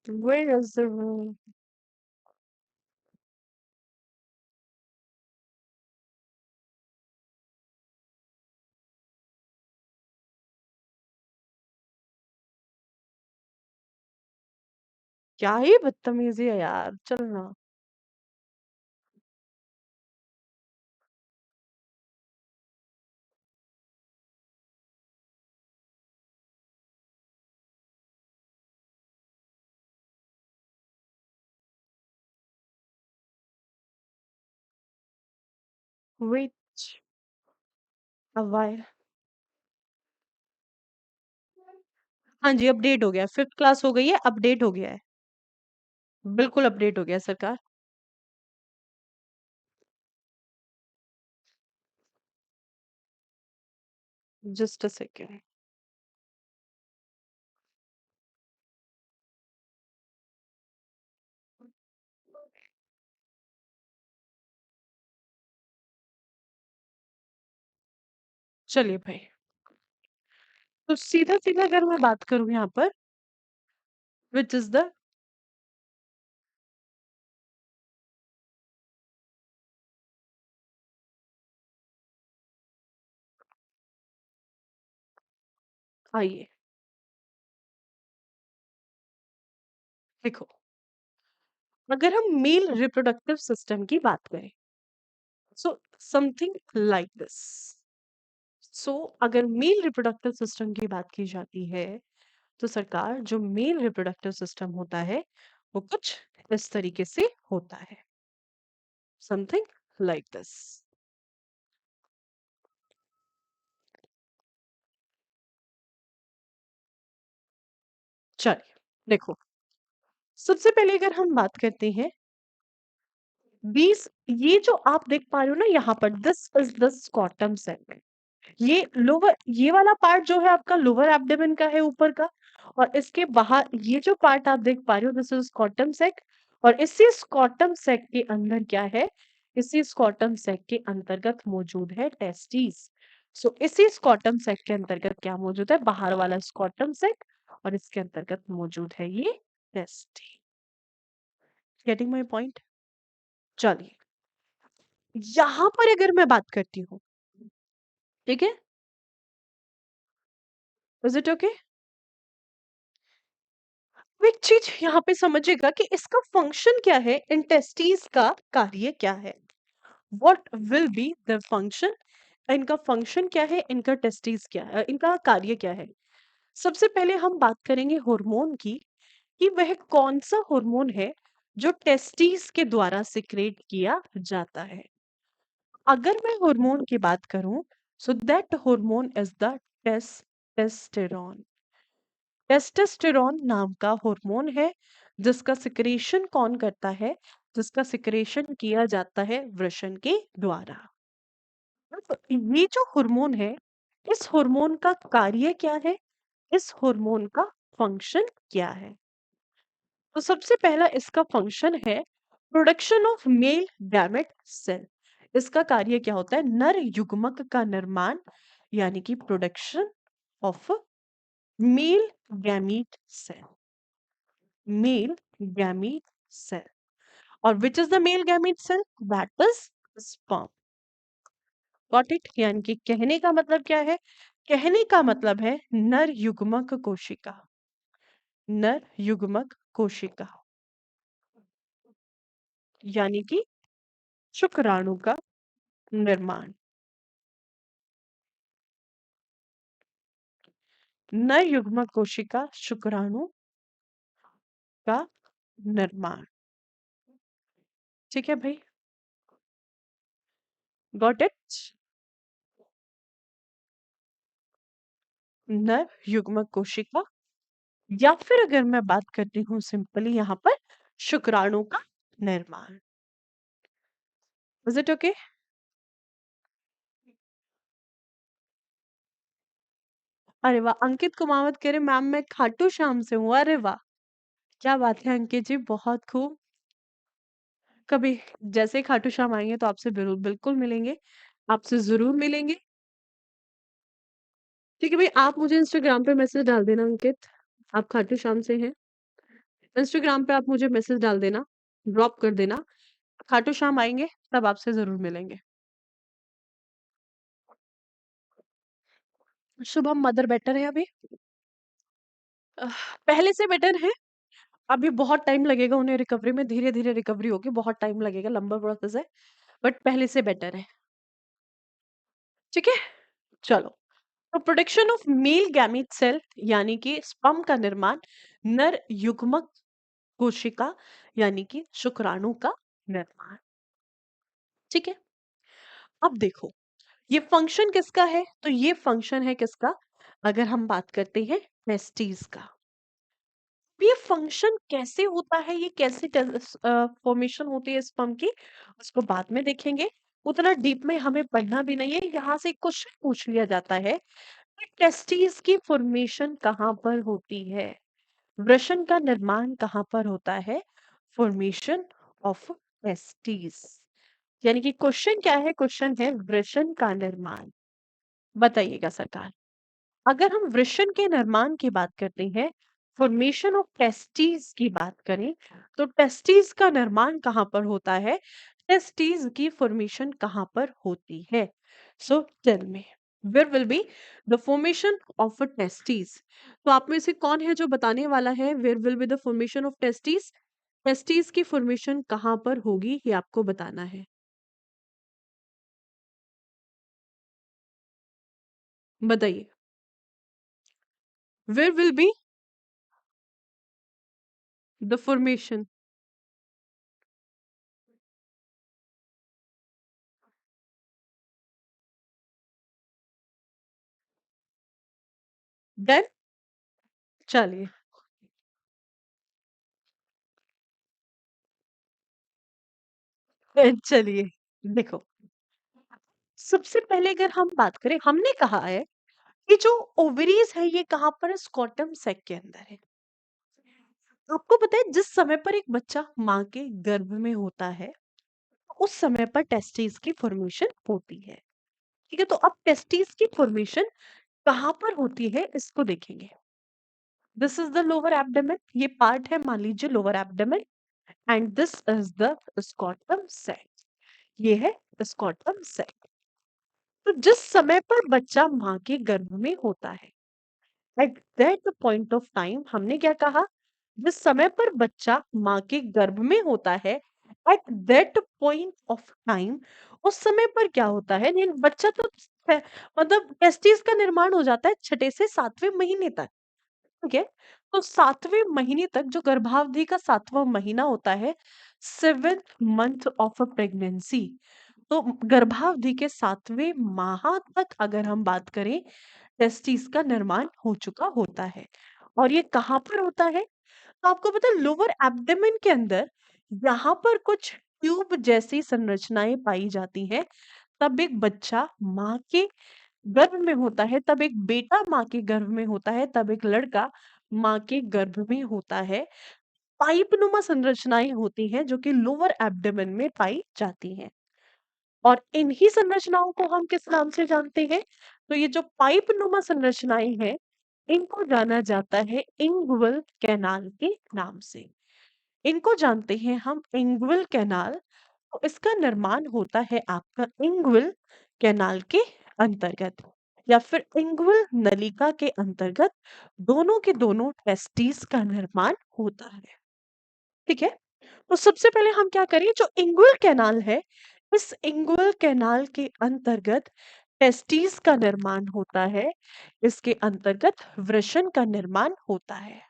Where is the room? क्या ही बदतमीजी है यार, चलना। Wait a while. हाँ जी, अपडेट हो गया, 5th क्लास हो गई है, अपडेट हो गया है। बिल्कुल अपडेट हो गया सरकार। Just a second. चलिए भाई, तो सीधा सीधा अगर मैं बात करूं यहाँ पर, विच इज द, आइए देखो, अगर हम मेल रिप्रोडक्टिव सिस्टम की बात करें, सो समथिंग लाइक दिस। सो अगर मेल रिप्रोडक्टिव सिस्टम की बात की जाती है, तो सरकार जो मेल रिप्रोडक्टिव सिस्टम होता है वो कुछ इस तरीके से होता है, समथिंग लाइक दिस। चलिए देखो, सबसे पहले अगर हम बात करते हैं 20, ये जो आप देख पा रहे हो ना यहाँ पर, this is the scrotum cell. ये वाला पार्ट जो है आपका लोअर एब्डोमेन का है ऊपर का, और इसके बाहर ये जो पार्ट आप देख पा रहे हो दिस इज स्कॉटम सैक, और इसी स्कॉटम सैक के अंदर क्या है, इसी स्कॉटम सैक के अंतर्गत मौजूद है टेस्टिस। सो इसी स्कॉटम सैक के अंतर्गत क्या मौजूद है, बाहर वाला स्कॉटम सैक, और इसके अंतर्गत मौजूद है ये टेस्टी। Getting my point? चलिए, यहां पर अगर मैं बात करती हूँ, ठीक है, इज इट ओके? अब एक चीज यहाँ पे समझिएगा कि इसका फंक्शन क्या है, इंटेस्टिस का कार्य क्या है, what will be the function, इनका फंक्शन क्या है, इनका टेस्टिस क्या है, इनका कार्य क्या है। सबसे पहले हम बात करेंगे हार्मोन की, कि वह कौन सा हार्मोन है जो टेस्टिस के द्वारा सिक्रेट किया जाता है। अगर मैं हार्मोन की बात करूं, so that hormone is the testosterone. Testosterone नाम का हार्मोन है जिसका सिक्रेशन कौन करता है, जिसका सिक्रेशन किया जाता है वृषण के द्वारा। अब ये जो हार्मोन है, इस हार्मोन का कार्य क्या है, इस हार्मोन का फंक्शन क्या है। तो सबसे पहला इसका फंक्शन है production of male gamete cell. इसका कार्य क्या होता है, नर युग्मक का निर्माण, यानी कि production of male gamete cell, male gamete cell. और which is the male gamete cell, that is sperm. Got it? यानी कि कहने का मतलब क्या है, कहने का मतलब है नर युग्मक कोशिका, नर युग्मक कोशिका, यानी कि शुक्राणु का निर्माण, नर युग्मक कोशिका शुक्राणु का निर्माण। ठीक है भाई, गॉट इट? नर युग्मक कोशिका, या फिर अगर मैं बात करती हूँ सिंपली यहाँ पर शुक्राणु का निर्माण। Is it okay? अरे वाह, अंकित कुमावत कह रहे मैम मैं खाटू श्याम से हूँ, अरे वाह, क्या बात है अंकित जी, बहुत खूब। कभी जैसे ही खाटू श्याम आएंगे तो आपसे बिल्कुल मिलेंगे, आपसे जरूर मिलेंगे। ठीक है भाई, आप मुझे इंस्टाग्राम पे मैसेज डाल देना अंकित, आप खाटू श्याम से हैं, इंस्टाग्राम पे आप मुझे मैसेज डाल देना, ड्रॉप कर देना, खाटू श्याम आएंगे तब आपसे जरूर मिलेंगे। शुभम मदर बेटर है अभी, अह, पहले से बेटर है। अभी बहुत टाइम लगेगा उन्हें रिकवरी में, धीरे धीरे रिकवरी होगी, बहुत टाइम लगेगा, लंबा प्रोसेस है, बट पहले से बेटर है। ठीक है, चलो। तो production of male gamete cell, यानी कि स्पर्म का निर्माण, नर युग्मक कोशिका यानी कि शुक्राणु का निर्माण। ठीक है, अब देखो ये फंक्शन किसका है, तो ये फंक्शन है किसका, अगर हम बात करते हैं टेस्टिस का। ये फंक्शन कैसे होता है, ये कैसे फॉर्मेशन होती है स्पर्म की, उसको बाद में देखेंगे, उतना डीप में हमें पढ़ना भी नहीं है। यहाँ से क्वेश्चन पूछ लिया जाता है कि टेस्टिस की फॉर्मेशन कहाँ पर होती है, वृषण का निर्माण कहाँ पर होता है, फॉर्मेशन ऑफ टेस्टिस। यानी कि क्वेश्चन क्या है, क्वेश्चन है वृषण का निर्माण। बताइएगा सरकार, अगर हम वृषण के निर्माण की बात करते हैं, फॉर्मेशन ऑफ टेस्टिस की बात करें, तो टेस्टिस का निर्माण कहाँ पर होता है, टेस्टिस की फॉर्मेशन कहाँ पर होती है। So tell me, where will be the formation of a testis. तो आप में से कौन है जो बताने वाला है where will be the formation of testis, testis की फॉर्मेशन कहाँ पर होगी ये आपको बताना है। बताइए, where will be the formation, then चलिए, चलिए देखो, सबसे पहले अगर हम बात करें, हमने कहा है कि जो ओवरीज है ये कहाँ पर है? स्कॉटम सैक के अंदर है। आपको पता है जिस समय पर एक बच्चा माँ के गर्भ में होता है, उस समय पर टेस्टिस की फॉर्मेशन होती है। ठीक है, तो अब टेस्टिस की फॉर्मेशन कहाँ पर होती है इसको देखेंगे। This is the lower abdomen, ये पार्ट है मान लीजिए lower abdomen, and this is the scrotum sac, ये है स्कॉटम सैक। तो जिस समय पर बच्चा माँ के गर्भ में होता है, at that point of time, हमने क्या कहा? जिस समय पर बच्चा माँ के गर्भ में होता है, at that point of time, उस समय पर क्या होता है? नहीं, बच्चा तो मतलब टेस्टिस का निर्माण हो जाता है छठे से सातवें महीने तक। ठीक है, तो सातवें महीने तक, जो गर्भावधि का सातवां महीना होता है, 7th month of a pregnancy, तो गर्भावधि के सातवें माह तक अगर हम बात करें, टेस्टिस का निर्माण हो चुका होता है। और ये कहाँ पर होता है? तो आपको पता है लोअर एब्डोमेन के अंदर यहाँ पर कुछ ट्यूब जैसी संरचनाएं पाई जाती हैं। तब एक बच्चा माँ के गर्भ में होता है, तब एक बेटा माँ के गर्भ में होता है, तब एक लड़का माँ के गर्भ में होता है। पाइपनुमा संरचनाएं होती हैं जो कि लोअर एब्डोमेन में पाई जाती हैं। और इन्हीं संरचनाओं को हम किस नाम से जानते हैं? तो ये जो पाइपनुमा संरचनाएं हैं, इनको जाना जाता है इंग्वल कैनाल के नाम से। इनको जानते हैं हम इंग्वल कैनाल। तो इसका निर्माण होता है आपका इंग्वल कैनाल के अंतर्गत, या फिर इंग्वल नलिका के अंतर्गत, दोनों के दोनों टेस्टिस का निर्माण होता है। ठीक है, तो सबसे पहले हम क्या करें, जो इंग्वल कैनाल है, इस इंग्वल कैनाल के अंतर्गत टेस्टिस का निर्माण होता है, इसके अंतर्गत वृषण का निर्माण होता है।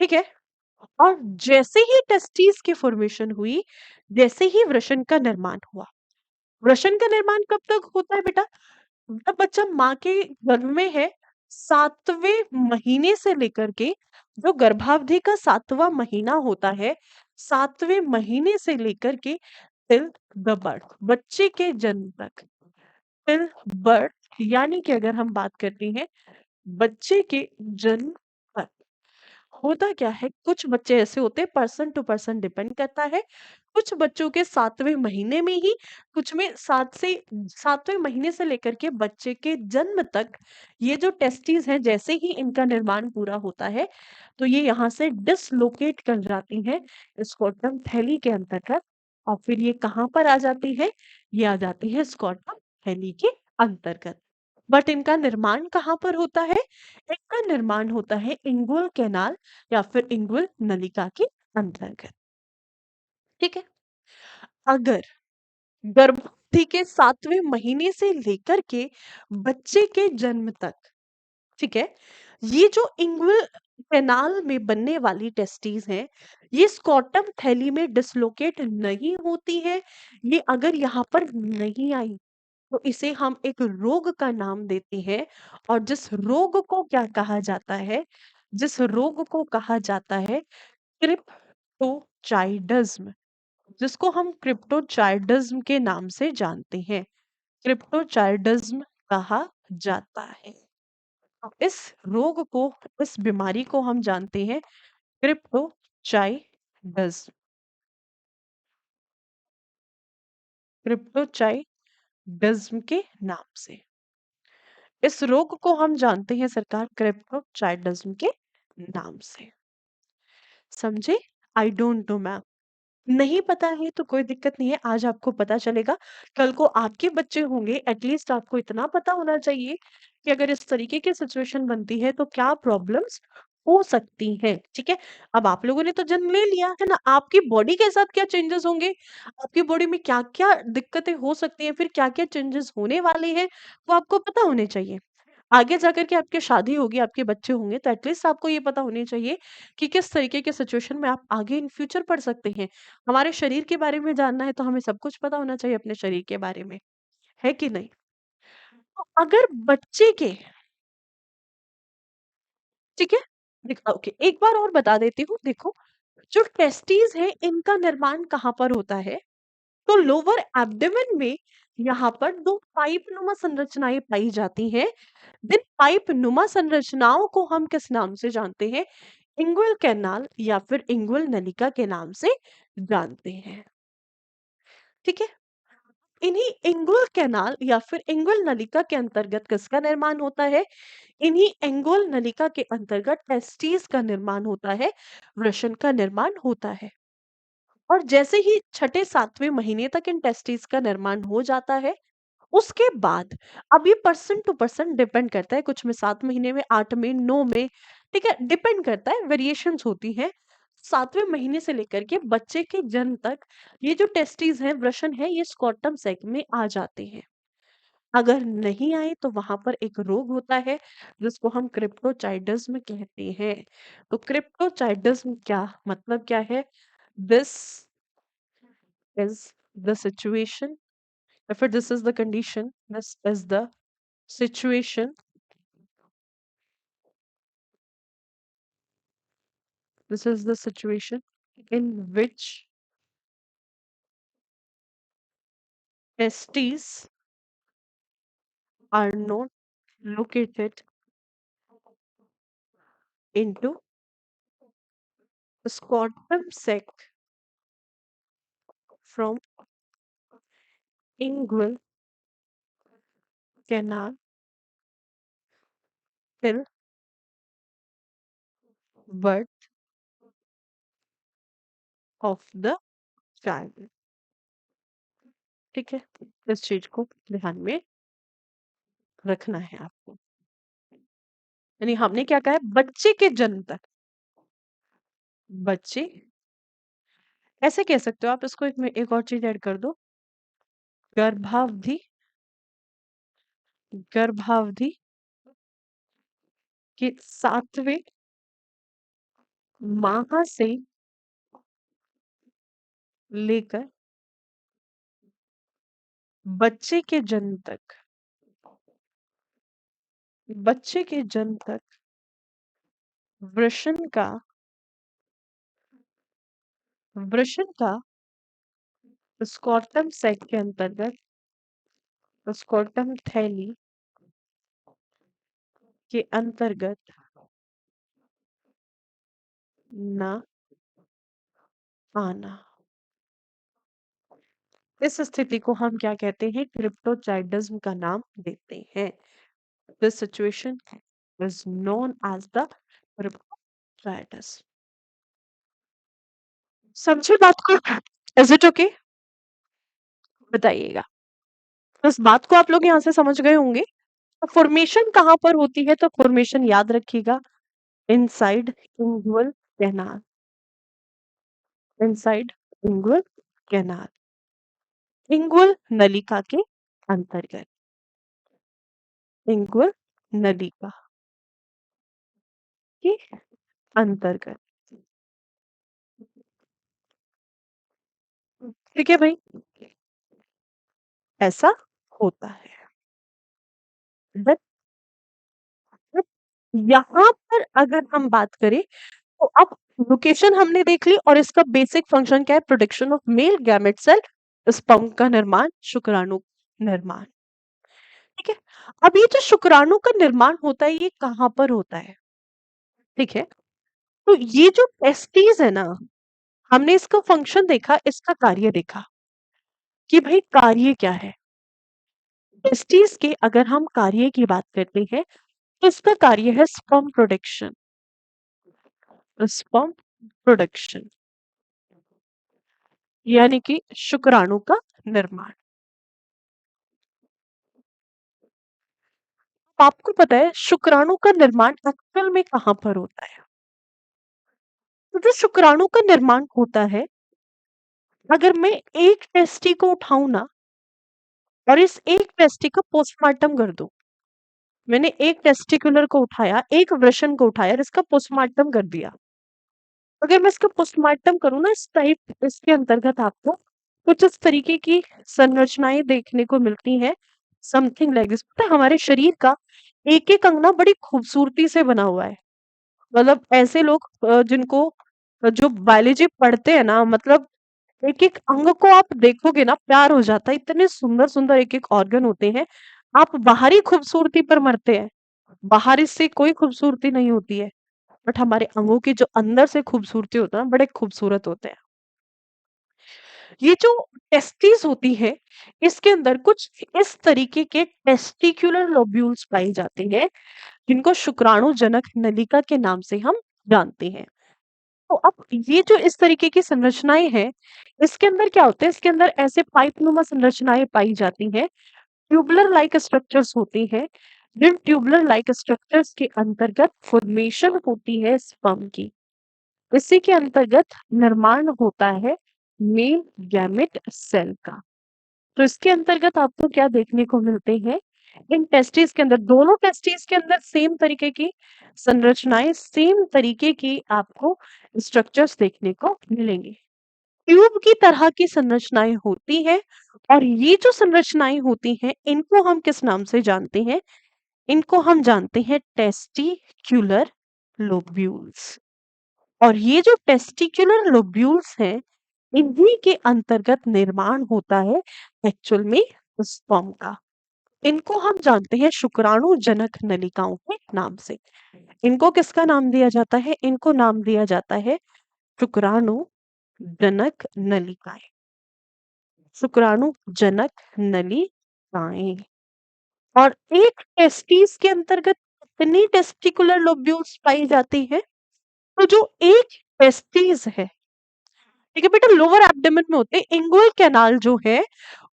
ठीक है, और जैसे ही टेस्टिस की फॉर्मेशन हुई, जैसे ही वृषण का निर्माण हुआ। वृषण का निर्माण कब तक होता है बेटा? जब बच्चा माँ के गर्भ में है, सातवें महीने से लेकर के, जो गर्भावधि का सातवां महीना होता है, सातवें महीने से लेकर के टिल द बर्थ, बच्चे के जन्म तक, टिल बर्थ, यानी कि अगर हम बात करते हैं बच्चे के जन्म तक, होता क्या है, कुछ बच्चे ऐसे होते हैं, पर्सन टू पर्सन डिपेंड करता है। कुछ बच्चों के सातवें महीने में ही, कुछ में सातवें महीने से लेकर के बच्चे के जन्म तक, ये जो टेस्टिस हैं, जैसे ही इनका निर्माण पूरा होता है, तो ये यहाँ से डिसलोकेट कर जाती हैं स्कॉटम थैली के अंतर्गत। और फिर ये कहाँ पर आ जाती है? ये आ जाती है स्कॉटम थैली के अंतर्गत। बट इनका निर्माण कहाँ पर होता है? इनका निर्माण होता है इंगुल कैनाल या फिर इंगुल नलिका के अंतर्गत। ठीक है, अगर गर्भवती के सातवें महीने से लेकर के बच्चे के जन्म तक, ठीक है, ये जो इंगुल कैनाल में बनने वाली टेस्टिस हैं, ये स्कॉटम थैली में डिसलोकेट नहीं होती है। ये अगर यहाँ पर नहीं आई, तो इसे हम एक रोग का नाम देते हैं। और जिस रोग को क्या कहा जाता है? जिस रोग को कहा जाता है क्रिप्टोचाइडिज्म, जिसको हम क्रिप्टोचाइडिज्म के नाम से जानते हैं। क्रिप्टोचाइडिज्म कहा जाता है। इस रोग को, इस बीमारी को हम जानते हैं क्रिप्टोचाइडिज्म, क्रिप्टोचाइडिज्म के नाम से। इस रोग को हम जानते हैं सरकार क्रिप्टोचाइडिज्म के नाम से। समझे? I don't know ma'am. नहीं पता है तो कोई दिक्कत नहीं है, आज आपको पता चलेगा। कल को आपके बच्चे होंगे, एटलीस्ट आपको इतना पता होना चाहिए कि अगर इस तरीके की सिचुएशन बनती है तो क्या प्रॉब्लम्स हो सकती हैं। ठीक है, अब आप लोगों ने तो जन्म ले लिया है ना, आपकी बॉडी के साथ क्या चेंजेस होंगे, आपकी बॉडी में क्या क्या दिक्कतें हो सकती हैं, फिर क्या क्या चेंजेस होने वाले हैं, वो आपको पता होने चाहिए। आगे जाकर के आपकी शादी होगी, आपके बच्चे होंगे, तो एटलीस्ट आपको ये पता होनी चाहिए कि किस तरीके के सिचुएशन में आप आगे इन फ्यूचर पढ़ सकते हैं। हमारे शरीर के बारे में जानना है तो हमें सब कुछ पता होना चाहिए अपने शरीर के बारे में, है कि नहीं? तो अगर बच्चे के, ठीक है, ओके, एक बार और बता देती हूँ, देखो, जो टेस्टीज है इनका निर्माण कहाँ पर होता है? तो लोअर एब्डोमेन में यहाँ पर दो पाइप नुमा संरचनाएं पाई जाती हैं। जिन पाइप नुमा संरचनाओं को हम किस नाम से जानते हैं? इंगुअल कैनाल या फिर इंगुअल नलिका के नाम से जानते हैं। ठीक है। इन्हीं इंगुअल कैनाल या फिर इंगुअल नलिका के अंतर्गत किसका निर्माण होता है? इन्हीं इंगुअल नलिका के अंतर्गत टेस्टिस का निर्माण होता है, वृषण का निर्माण होता है। और जैसे ही छठे सातवें महीने तक इन टेस्टिस का निर्माण हो जाता है, उसके बाद अब ये पर्सन टू पर्सन डिपेंड करता है, कुछ में 7 महीने में, 8 में, 9 में, ठीक है, डिपेंड करता है, वेरिएशंस होती हैं। 7वें महीने से लेकर के बच्चे के जन्म तक ये जो टेस्टिस हैं, वृषण है, ये स्कॉटम सैक में आ जाते हैं। अगर नहीं आए तो वहां पर एक रोग होता है जिसको हम क्रिप्टोचाइडिज्म कहते हैं। तो क्रिप्टोचाइडिज्म क्या मतलब क्या है? दिस इज द सिचुएशन या फिर this is the condition, this is the situation, this is the situation in which testes are not located into scrotum sac from inguinal canal till birth of the child। ठीक है, इस चीज को ध्यान में रखना है आपको। यानी हमने क्या कहा है? बच्चे के जन्म तक, बच्चे, ऐसे कह सकते हो आप इसको, एक में एक और चीज ऐड कर दो, गर्भावधि, गर्भावधि के 7वें माह से लेकर बच्चे के जन्म तक, बच्चे के जन्म तक वृषण का, वृषण का स्कॉटम सैक के अंतर्गत, स्कॉटम थैली के अंतर्गत न आना। इस स्थिति को हम क्या कहते हैं? क्रिप्टोचाइडिज्म का नाम देते हैं। This situation is known as the cryptorchidism. समझे बात को? Is it okay? बताइएगा। तो इस बात को आप लोग यहाँ से समझ गए होंगे। तो फॉर्मेशन कहाँ पर होती है? तो फॉर्मेशन याद रखिएगा, inside inguinal canal, inside inguinal canal, inguinal नलिका के अंतर्गत, इंगुअल नलिका के अंतर्गत। ठीक है भाई, ऐसा होता है। बट यहाँ पर अगर हम बात करें तो अब लोकेशन हमने देख ली और इसका बेसिक फंक्शन क्या है? Production of male gamete cell, sperm का निर्माण, शुक्राणु निर्माण। ठीक है। अब ये जो शुक्राणु का निर्माण होता है, ये कहाँ पर होता है? ठीक है। तो ये जो टेस्टिस है ना, हमने इसका फंक्शन देखा, इसका कार्य देखा कि भाई कार्य क्या है। टेस्टिस के अगर हम कार्य की बात करते हैं तो इसका कार्य है स्पर्म प्रोडक्शन, स्पर्म प्रोडक्शन, यानी कि शुक्राणु का निर्माण। आपको पता है शुक्राणु का निर्माण एक्चुअल में कहां पर होता है? तो जो शुक्राणु का निर्माण होता है, अगर मैं एक टेस्टी को उठाऊं ना और इस एक टेस्टी का पोस्टमार्टम कर दूं, मैंने एक टेस्टिकुलर को उठाया, एक वृषण को उठाया और इसका पोस्टमार्टम कर दिया। अगर मैं इसका पोस्टमार्टम करूं ना, इस टाइप, इसके अंतर्गत आपको कुछ इस तरीके की संरचनाएं देखने को मिलती हैं, समथिंग लाइक दिस। पता है हमारे शरीर का एक एक अंग ना बड़ी खूबसूरती से बना हुआ है। मतलब ऐसे लोग जिनको जो बायोलॉजी पढ़ते हैं ना, मतलब एक एक अंग को आप देखोगे ना प्यार हो जाता है, इतने सुंदर सुंदर एक एक ऑर्गन होते हैं। आप बाहरी खूबसूरती पर मरते हैं, बाहर से कोई खूबसूरती नहीं होती है, बट हमारे अंगों की जो अंदर से खूबसूरती होता है ना, बड़े खूबसूरत होते हैं। ये जो टेस्टिस होती है, इसके अंदर कुछ इस तरीके के टेस्टिकुलर लोब्यूल्स पाए जाते हैं, जिनको शुक्राणु जनक नलिका के नाम से हम जानते हैं। तो अब ये जो इस तरीके की संरचनाएं हैं, इसके अंदर क्या होता है, इसके अंदर ऐसे पाइपनुमा संरचनाएं पाई जाती हैं, ट्यूबुलर लाइक स्ट्रक्चर्स होती हैं, जिन ट्यूबुलर लाइक स्ट्रक्चर्स के अंतर्गत फॉर्मेशन होती है स्पर्म की। इसी के अंतर्गत निर्माण होता है मेल गैमेट सेल का। तो इसके अंतर्गत आपको क्या देखने को मिलते हैं, इन टेस्टिस के अंदर, दोनों टेस्टिस के अंदर सेम तरीके की संरचनाएं, सेम तरीके की आपको स्ट्रक्चर्स देखने को मिलेंगे। ट्यूब की तरह की संरचनाएं होती हैं, और ये जो संरचनाएं होती हैं, इनको हम किस नाम से जानते हैं? इनको हम जानते हैं टेस्टिक्युलर लोब्यूल्स। और ये जो टेस्टिक्युलर लोब्यूल्स हैं, इन्हीं के अंतर्गत निर्माण होता है एक्चुअल में स्पर्म का। इनको हम जानते हैं शुक्राणु जनक नलिकाओं के नाम से। इनको किसका नाम दिया जाता है? इनको नाम दिया जाता है शुक्राणु जनक नलिकाएं। शुक्राणु जनक नलिकाएं। और एक टेस्टिस के अंतर्गत कितनी टेस्टिकुलर लोब्यूल्स पाई जाती है? तो जो एक टेस्टिस है, ठीक है बेटा, लोअर एब्डोमेन में होते हैं। इंगुअल कैनाल जो है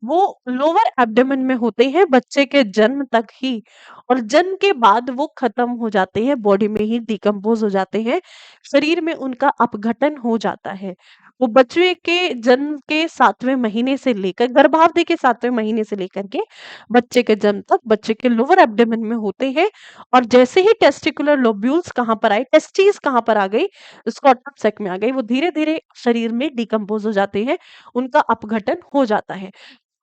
वो लोअर एब्डोमेन में होते हैं बच्चे के जन्म तक ही, और जन्म के बाद वो खत्म हो जाते हैं, बॉडी में ही डिकम्पोज हो जाते हैं, शरीर में उनका अपघटन हो जाता है। वो बच्चे के जन्म के 7वें महीने से लेकर, गर्भावधि के 7वें महीने से लेकर के बच्चे के जन्म तक बच्चे के लोअर एब्डोमेन में होते हैं। और जैसे ही टेस्टिकुलर लोब्यूल्स कहाँ पर आए, टेस्टिस कहाँ पर आ गई, स्कॉटम सेक में आ गई, वो धीरे धीरे शरीर में डिकम्पोज हो जाते हैं, उनका अपघटन हो जाता है।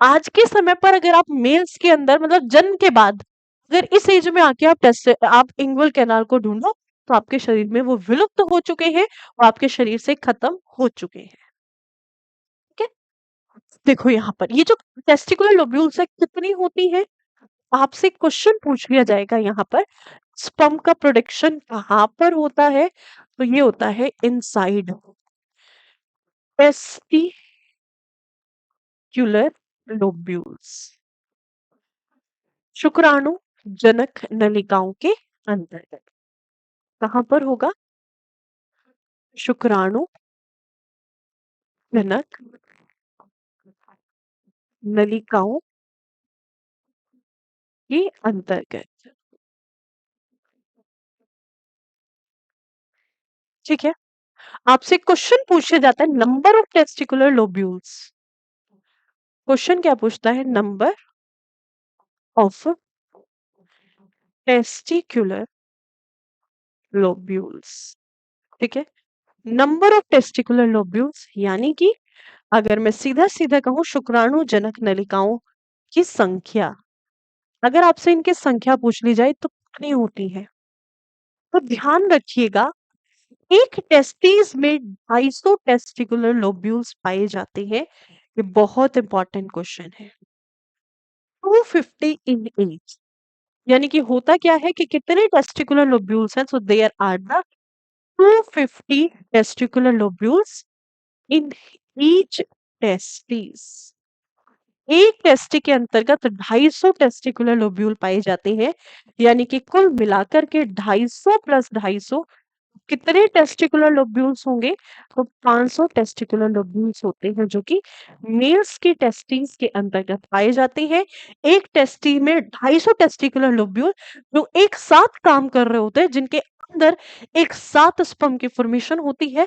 आज के समय पर अगर आप मेल्स के अंदर, मतलब जन्म के बाद, अगर इस एज में आके आप इंगुअल कैनाल को ढूंढो, तो आपके शरीर में वो विलुप्त हो चुके हैं और आपके शरीर से खत्म हो चुके हैं। ठीक है, देखो यहाँ पर ये जो टेस्टिकुलर लोब्यूल्स है कितनी होती है, आपसे क्वेश्चन पूछ लिया जाएगा यहाँ पर, स्पर्म का प्रोडक्शन कहाँ पर होता है? तो ये होता है इनसाइड टेस्टिकुलर लोब्यूल्स, शुक्राणु जनक नलिकाओं के अंतर्गत। कहाँ पर होगा? शुक्राणु जनक नलिकाओं के अंतर्गत। ठीक है, आपसे क्वेश्चन पूछा जाता है number of testicular lobules. Question क्या पूछता है? Number of testicular lobules. ठीक है, नंबर ऑफ टेस्टिकुलर लोब्यूल्स, यानी कि अगर मैं सीधा सीधा कहूं शुक्राणु जनक नलिकाओं की संख्या, अगर आपसे इनकी संख्या पूछ ली जाए तो कितनी होती है? तो ध्यान रखिएगा, एक टेस्टिस में 250 टेस्टिकुलर लोब्यूल्स पाए जाते हैं। ये बहुत इंपॉर्टेंट क्वेश्चन है। 250 इन ईच, यानी कि होता क्या है कि कितने टेस्टिकुलर लोब्यूल्स हैं? So there are the 250 testicular lobules in each testis. एक टेस्टी के अंतर्गत 250 टेस्टिकुलर लोब्यूल पाए जाते हैं, यानी कि कुल मिलाकर के 250 प्लस 250 कितने टेस्टिकुलर लोब्यूल्स होंगे? तो 500 टेस्टिकुलर लोब्यूल्स होते हैं, जो कि मेल्स की टेस्टिस के अंतर्गत पाए जाते हैं। एक टेस्टी में 250 टेस्टिकुलर लोब्यूल जो एक साथ काम कर रहे होते हैं, जिनके अंदर एक साथ स्पर्म की फॉर्मेशन होती है।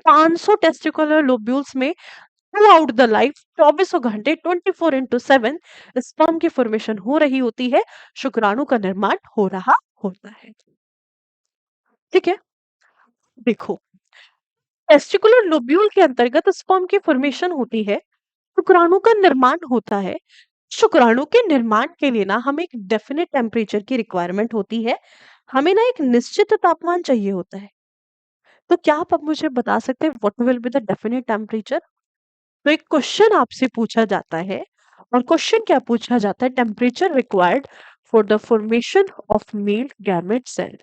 500 टेस्टिकुलर लोब्यूल्स में थ्रू आउट द लाइफ 24 घंटे 24/7 स्पर्म की फॉर्मेशन हो रही होती है, शुक्राणु का निर्माण हो रहा होता है। ठीक है, देखो, टेस्टिकुलर लोब्यूल के अंतर्गत स्पर्म की फॉर्मेशन होती है, शुक्राणु का निर्माण होता है। शुक्राणु के निर्माण के लिए ना हमें एक डेफिनेट टेम्परेचर की रिक्वायरमेंट होती है, हमें ना एक निश्चित तापमान चाहिए होता है। तो क्या आप अब मुझे बता सकते हैं what will be the definite temperature? तो एक क्वेश्चन आपसे पूछा जाता है, और क्वेश्चन क्या पूछा जाता है? Temperature required for the formation of male gamete cell.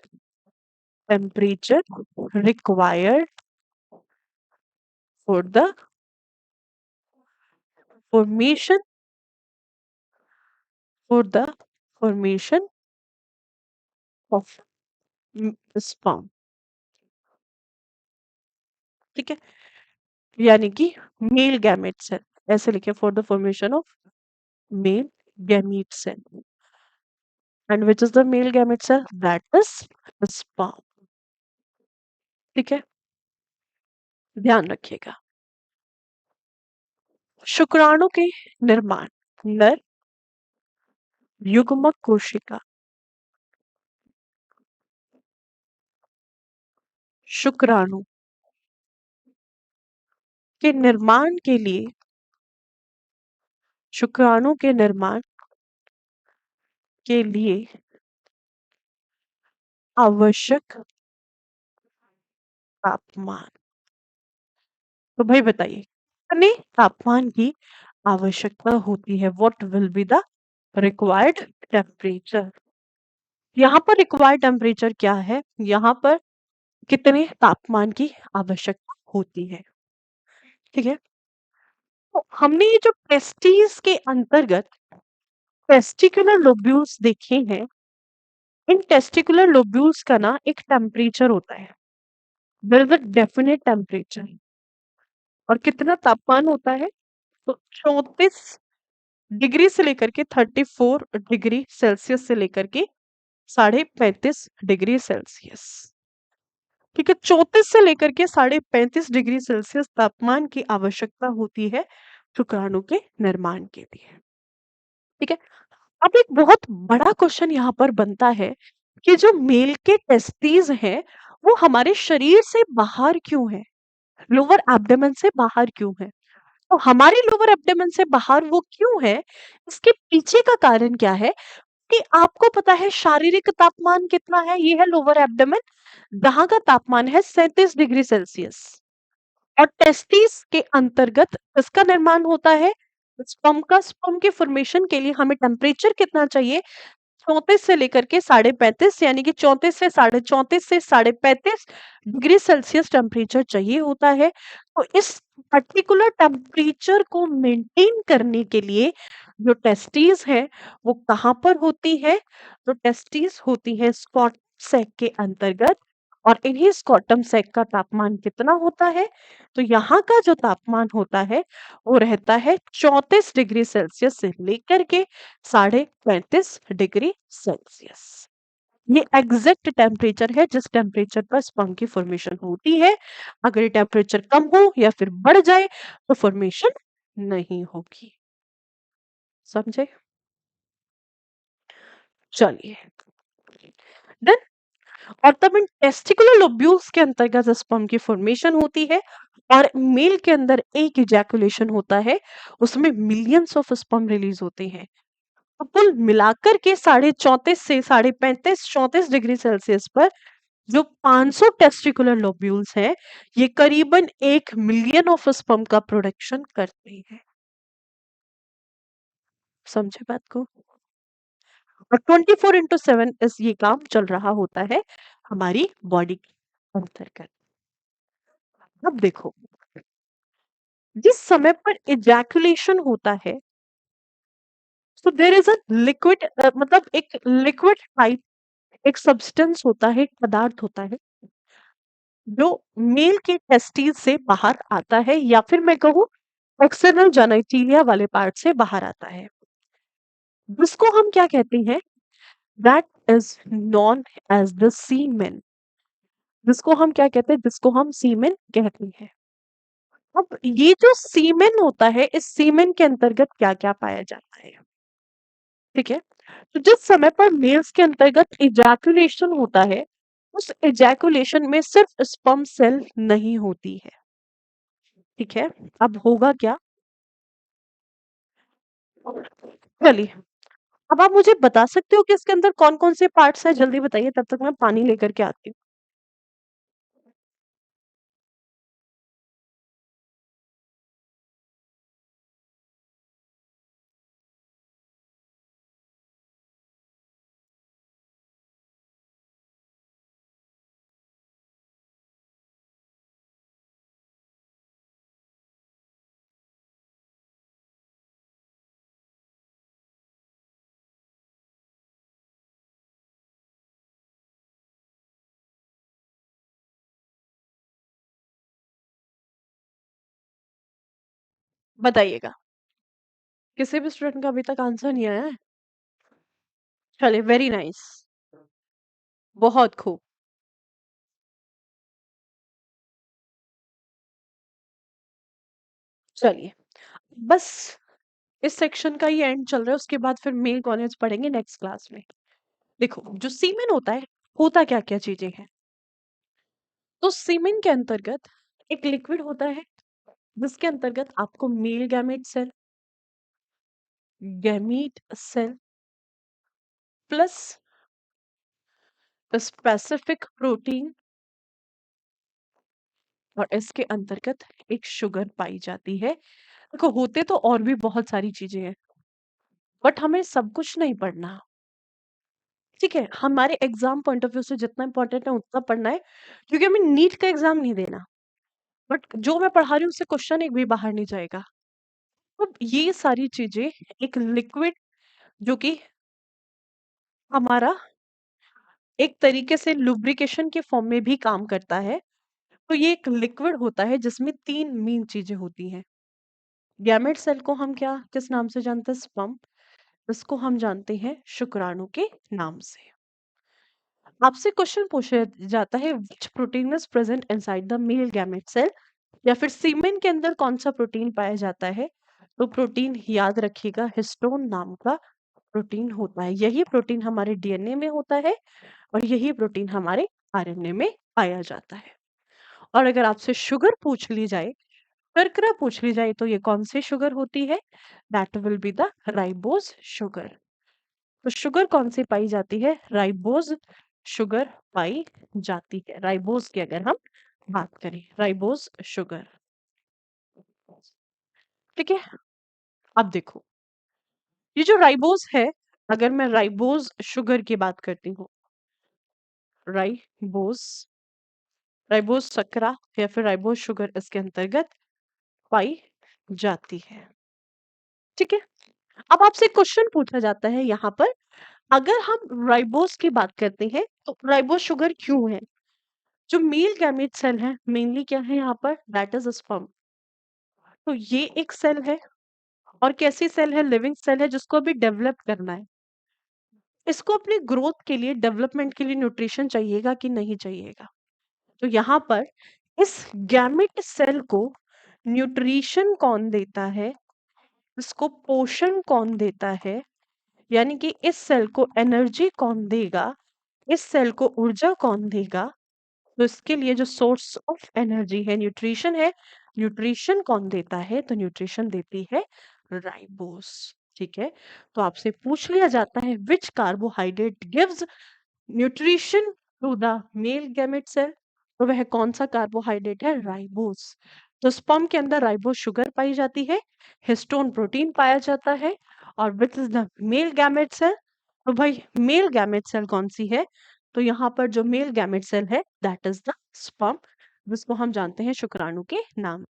Temperature required for the formation for the formation of sperm. ठीक है, यानी कि मेल गैमेट सेल, ऐसे लिखे, for the formation of male gamete cell. And which is the male gamete cell? That is sperm. ठीक है, ध्यान रखिएगा। शुक्राणु के निर्माण, नर युग्मक कोशिका शुक्राणु के निर्माण के लिए, शुक्राणु के निर्माण के लिए आवश्यक तापमान। तो भाई बताइए, कितने तापमान की आवश्यकता होती है? What will be the required temperature? यहाँ पर रिक्वायर्ड टेम्परेचर क्या है? यहाँ पर कितने तापमान की आवश्यकता होती है? ठीक है, तो हमने ये जो टेस्टिस के अंतर्गत टेस्टिकुलर लोब्यूल्स देखे हैं, इन टेस्टिकुलर लोब्यूल्स का ना एक टेम्परेचर होता है। There is a definite temperature. और कितना तापमान होता है? तो 34 डिग्री से लेकर के 34 डिग्री सेल्सियस से लेकर के 35.5 डिग्री सेल्सियस। ठीक है, 34 से लेकर के 35.5 डिग्री सेल्सियस तापमान की आवश्यकता होती है शुक्राणु के निर्माण के लिए। ठीक है, अब एक बहुत बड़ा क्वेश्चन यहाँ पर बनता है कि जो मेल के टेस्टीज हैं, वो हमारे शरीर से बाहर क्यों है? लोअर एब्डोमेन से बाहर क्यों है? तो हमारे लोअर एब्डोमेन से बाहर वो क्यों है? इसके पीछे का कारण क्या है? कि आपको पता है शारीरिक तापमान कितना है? ये है लोअर एब्डोमेन, जहां का तापमान है 37 डिग्री सेल्सियस। और टेस्टिस के अंतर्गत इसका निर्माण होता है स्पर्म का। स्पर्म के फॉर्मेशन के लिए हमें टेम्परेचर कितना चाहिए? 34 से लेकर के 35.5, यानी कि 34 से 34 से 35 डिग्री सेल्सियस टेम्परेचर चाहिए होता है। तो इस पर्टिकुलर टेम्परेचर को मेंटेन करने के लिए जो टेस्टीज है वो कहाँ पर होती है? तो टेस्टीज होती है स्कॉट सैक के अंतर्गत। और इन्हीं स्कॉटम सैक का तापमान कितना होता है? तो यहाँ का जो तापमान होता है वो रहता है 34 डिग्री सेल्सियस से लेकर के 35.5 डिग्री सेल्सियस। ये एग्जैक्ट टेम्परेचर है जिस टेम्परेचर पर स्पर्म की फॉर्मेशन होती है। अगर ये टेम्परेचर कम हो या फिर बढ़ जाए तो फॉर्मेशन नहीं होगी। समझे? चलिए, देन, और तब इन टेस्टिकुलर लोब्यूल्स के अंतर्गत स्पर्म की फॉर्मेशन होती है। और मेल के अंदर एक इजैकुलेशन होता है, उसमें मिलियंस ऑफ स्पर्म रिलीज होते हैं। तो कुल मिलाकर के 34.5 से 35.34 डिग्री सेल्सियस पर जो 500 टेस्टिकुलर लोब्यूल्स हैं, ये करीबन 1 मिलियन ऑफ स्पर्म का प्रोडक्शन करते हैं। समझे बात को? और 24/7 इस ये काम चल रहा होता है हमारी बॉडी के अंतर्गत। अब देखो, जिस समय पर इजैकुलेशन होता है, तो देयर इज अ लिक्विड, मतलब एक लिक्विड टाइप, एक सब्सटेंस होता है, एक पदार्थ होता है जो मेल के टेस्टिस से बाहर आता है, या फिर मैं कहूँ एक्सटर्नल जेनिटलिया वाले पार्ट से बाहर आता है, जिसको हम क्या कहते हैं? That is known as the semen. जिसको हम क्या कहते हैं? जिसको हम सीमेन कहते हैं। अब ये जो सीमेन होता है, इस सीमेन के अंतर्गत क्या क्या पाया जाता है? ठीक है, तो जिस समय पर मेल्स के अंतर्गत इजैकुलेशन होता है, उस इजैकुलेशन में सिर्फ स्पर्म सेल नहीं होती है। ठीक है, अब होगा क्या? चलिए, अब आप मुझे बता सकते हो कि इसके अंदर कौन-कौन से पार्ट्स हैं? जल्दी बताइए, तब तक मैं पानी लेकर के आती हूँ। बताइएगा। किसी भी स्टूडेंट का अभी तक आंसर नहीं आया है? चलिए, वेरी नाइस। बहुत खूब। चलिए, बस इस सेक्शन का ही एंड चल रहा है, उसके बाद फिर मेल कॉलेज पढ़ेंगे नेक्स्ट क्लास में। देखो, जो सीमेन होता क्या क्या चीजें हैं। तो सीमेन के अंतर्गत एक लिक्विड होता है जिसके अंतर्गत आपको male gamete cell plus specific protein और इसके अंतर्गत एक शुगर पाई जाती है। देखो, होते तो और भी बहुत सारी चीजें हैं, बट हमें सब कुछ नहीं पढ़ना। ठीक है, हमारे एग्जाम पॉइंट ऑफ व्यू से जितना इंपॉर्टेंट है उतना पढ़ना है, क्योंकि हमें नीट का एग्जाम नहीं देना। बट जो मैं पढ़ा रही हूँ उससे क्वेश्चन एक भी बाहर नहीं जाएगा। अब ये सारी चीजें, एक लिक्विड जो कि हमारा एक तरीके से लुब्रिकेशन के फॉर्म में भी काम करता है, तो ये एक लिक्विड होता है जिसमें तीन मेन चीजें होती हैं। गैमेट सेल को हम क्या किस नाम से जानते हैं? स्पर्म। इसको हम जानते हैं शुक्राणु के नाम से। आपसे क्वेश्चन पूछा जाता है, which protein is present inside the male gamete cell, या फिर सीमेन के अंदर कौन सा प्रोटीन पाया जाता है? तो प्रोटीन याद रखिएगा, हिस्टोन नाम का प्रोटीन होता है। यही प्रोटीन हमारे डीएनए में होता है और यही प्रोटीन हमारे आरएनए में पाया जाता है। और अगर आपसे शुगर पूछ ली जाए, शर्करा पूछ ली जाए, तो ये कौन सी शुगर होती है? That will be the ribose sugar. तो शुगर कौन सी पाई जाती है? राइबोज शुगर पाई जाती है। राइबोज की अगर हम बात करें, राइबोज शुगर। ठीक है, अब देखो, ये जो राइबोज है, अगर मैं राइबोज शुगर की बात करती हूँ, राइबोज राइबोज शर्करा या फिर राइबोज शुगर इसके अंतर्गत पाई जाती है। ठीक है, अब आपसे क्वेश्चन पूछा जाता है यहाँ पर, अगर हम राइबोज की बात करते हैं तो राइबोज शुगर क्यों है? जो मेल गैमेट सेल है, मेनली क्या है यहाँ पर? That is sperm. तो ये एक सेल है, और कैसी सेल है? लिविंग सेल है, जिसको अभी डेवलप करना है। इसको अपने ग्रोथ के लिए, डेवलपमेंट के लिए न्यूट्रिशन चाहिएगा कि नहीं चाहिएगा? तो यहाँ पर इस गैमेट सेल को न्यूट्रिशन कौन देता है? इसको पोषण कौन देता है? यानी कि इस सेल को एनर्जी कौन देगा? इस सेल को ऊर्जा कौन देगा? तो इसके लिए जो सोर्स ऑफ एनर्जी है, न्यूट्रिशन है, न्यूट्रिशन कौन देता है? तो न्यूट्रिशन देती है राइबोस। ठीक है, तो आपसे पूछ लिया जाता है, which carbohydrate gives nutrition to the male gamete cell, तो वह कौन सा कार्बोहाइड्रेट है? राइबोस। तो स्पर्म के अंदर राइबोस शुगर पाई जाती है, हिस्टोन प्रोटीन पाया जाता है, और which is the male gamete cell. तो भाई, मेल गैमेट सेल कौन सी है? तो यहाँ पर जो मेल गैमेट सेल है, दैट इज द स्पर्म, जिसको हम जानते हैं शुक्राणु के नाम।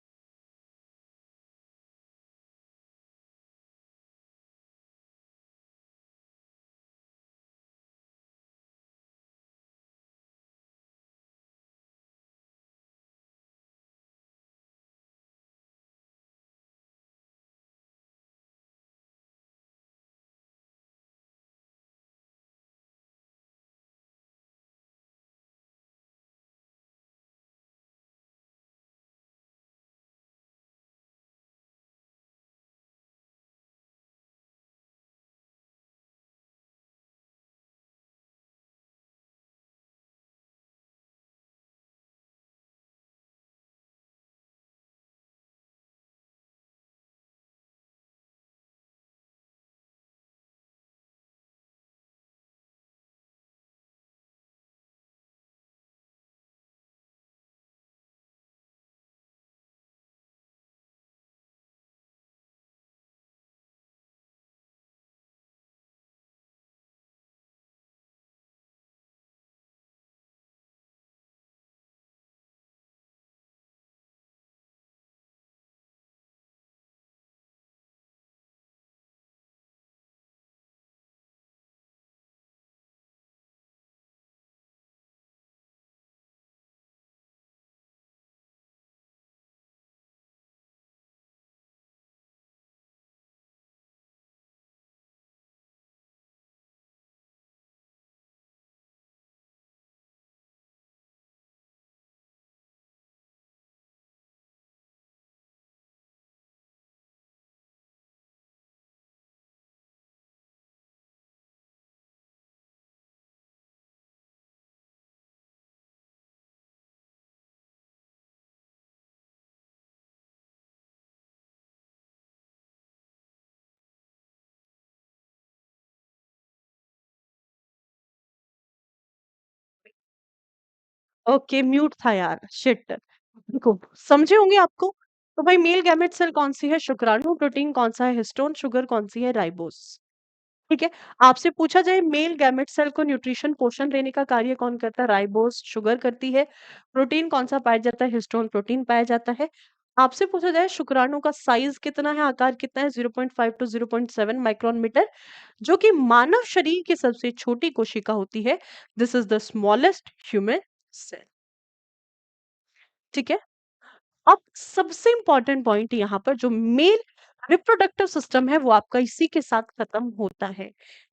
ओके, म्यूट था यार, शिट। देखो, समझे होंगे आपको। तो भाई मेल गैमेट सेल कौन सी है? शुक्राणु। प्रोटीन कौन सा है? हिस्टोन। शुगर कौन सी है? राइबोस। ठीक है। आपसे पूछा जाए मेल गैमेट सेल को न्यूट्रिशन पोषण देने का कार्य कौन करता है? राइबोस शुगर करती है। प्रोटीन कौन सा पाया जाता है? हिस्टोन प्रोटीन पाया जाता है। आपसे पूछा जाए शुक्राणु का साइज कितना है, आकार कितना है? 0.5 टू 0.7 माइक्रोन मीटर, जो कि मानव शरीर की सबसे छोटी कोशिका होती है। This is the smallest human cell. ठीक है। अब सबसे इंपॉर्टेंट पॉइंट यहाँ पर, जो मेल रिप्रोडक्टिव सिस्टम है वो आपका इसी के साथ खत्म होता है।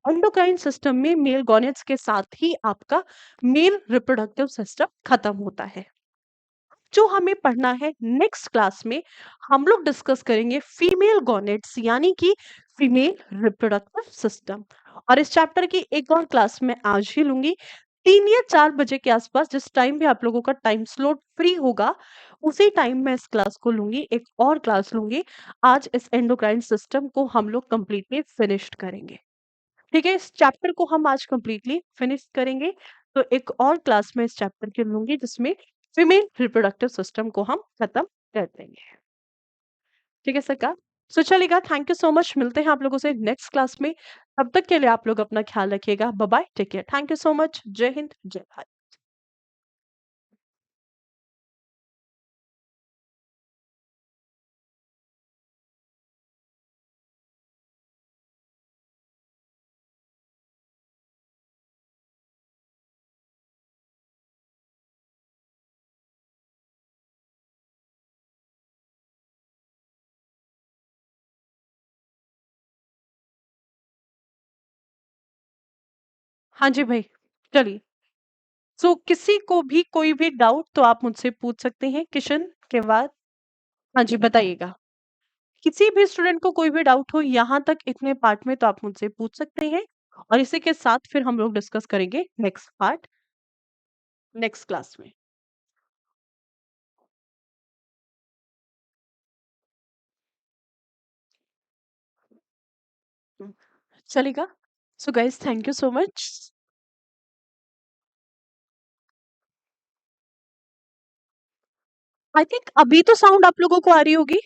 एंडोक्राइन सिस्टम में मेल गॉनेट्स के साथ ही आपका मेल रिप्रोडक्टिव सिस्टम खत्म होता है। जो हमें पढ़ना है नेक्स्ट क्लास में, हम लोग डिस्कस करेंगे फीमेल गॉनेट्स यानी कि फीमेल रिप्रोडक्टिव सिस्टम। और इस चैप्टर की एक और क्लास मैं आज ही लूंगी, 3 या 4 बजे के आसपास, जिस टाइम भी आप लोगों का टाइम स्लॉट फ्री होगा उसी टाइम मैं इस क्लास को लूंगी, एक और क्लास लूंगी। आज इस एंडोक्राइन सिस्टम को हम लोग कंप्लीटली फिनिश्ड करेंगे। ठीक है, इस चैप्टर को हम आज कंप्लीटली फिनिश करेंगे। तो एक और क्लास में इस चैप्टर की लूंगी जिसमें फीमेल रिप्रोडक्टिव सिस्टम को हम खत्म कर देंगे। ठीक है सरकार। सो चलेगा, थैंक यू सो मच, मिलते हैं आप लोगों से नेक्स्ट क्लास में। तब तक के लिए आप लोग अपना ख्याल रखिएगा। Bye bye, take care, thank you so much. जय हिंद, जय भारत। हाँ जी भाई, चलिए। सो किसी को भी कोई भी डाउट तो आप मुझसे पूछ सकते हैं किशन के बाद। हाँ जी, बताइएगा। किसी भी स्टूडेंट को कोई भी डाउट हो यहाँ तक इतने पार्ट में तो आप मुझसे पूछ सकते हैं। और इसी के साथ फिर हम लोग डिस्कस करेंगे नेक्स्ट पार्ट नेक्स्ट क्लास में। चलेगा। So guys, thank you so much. I think अभी तो साउंड आप लोगों को आ रही होगी।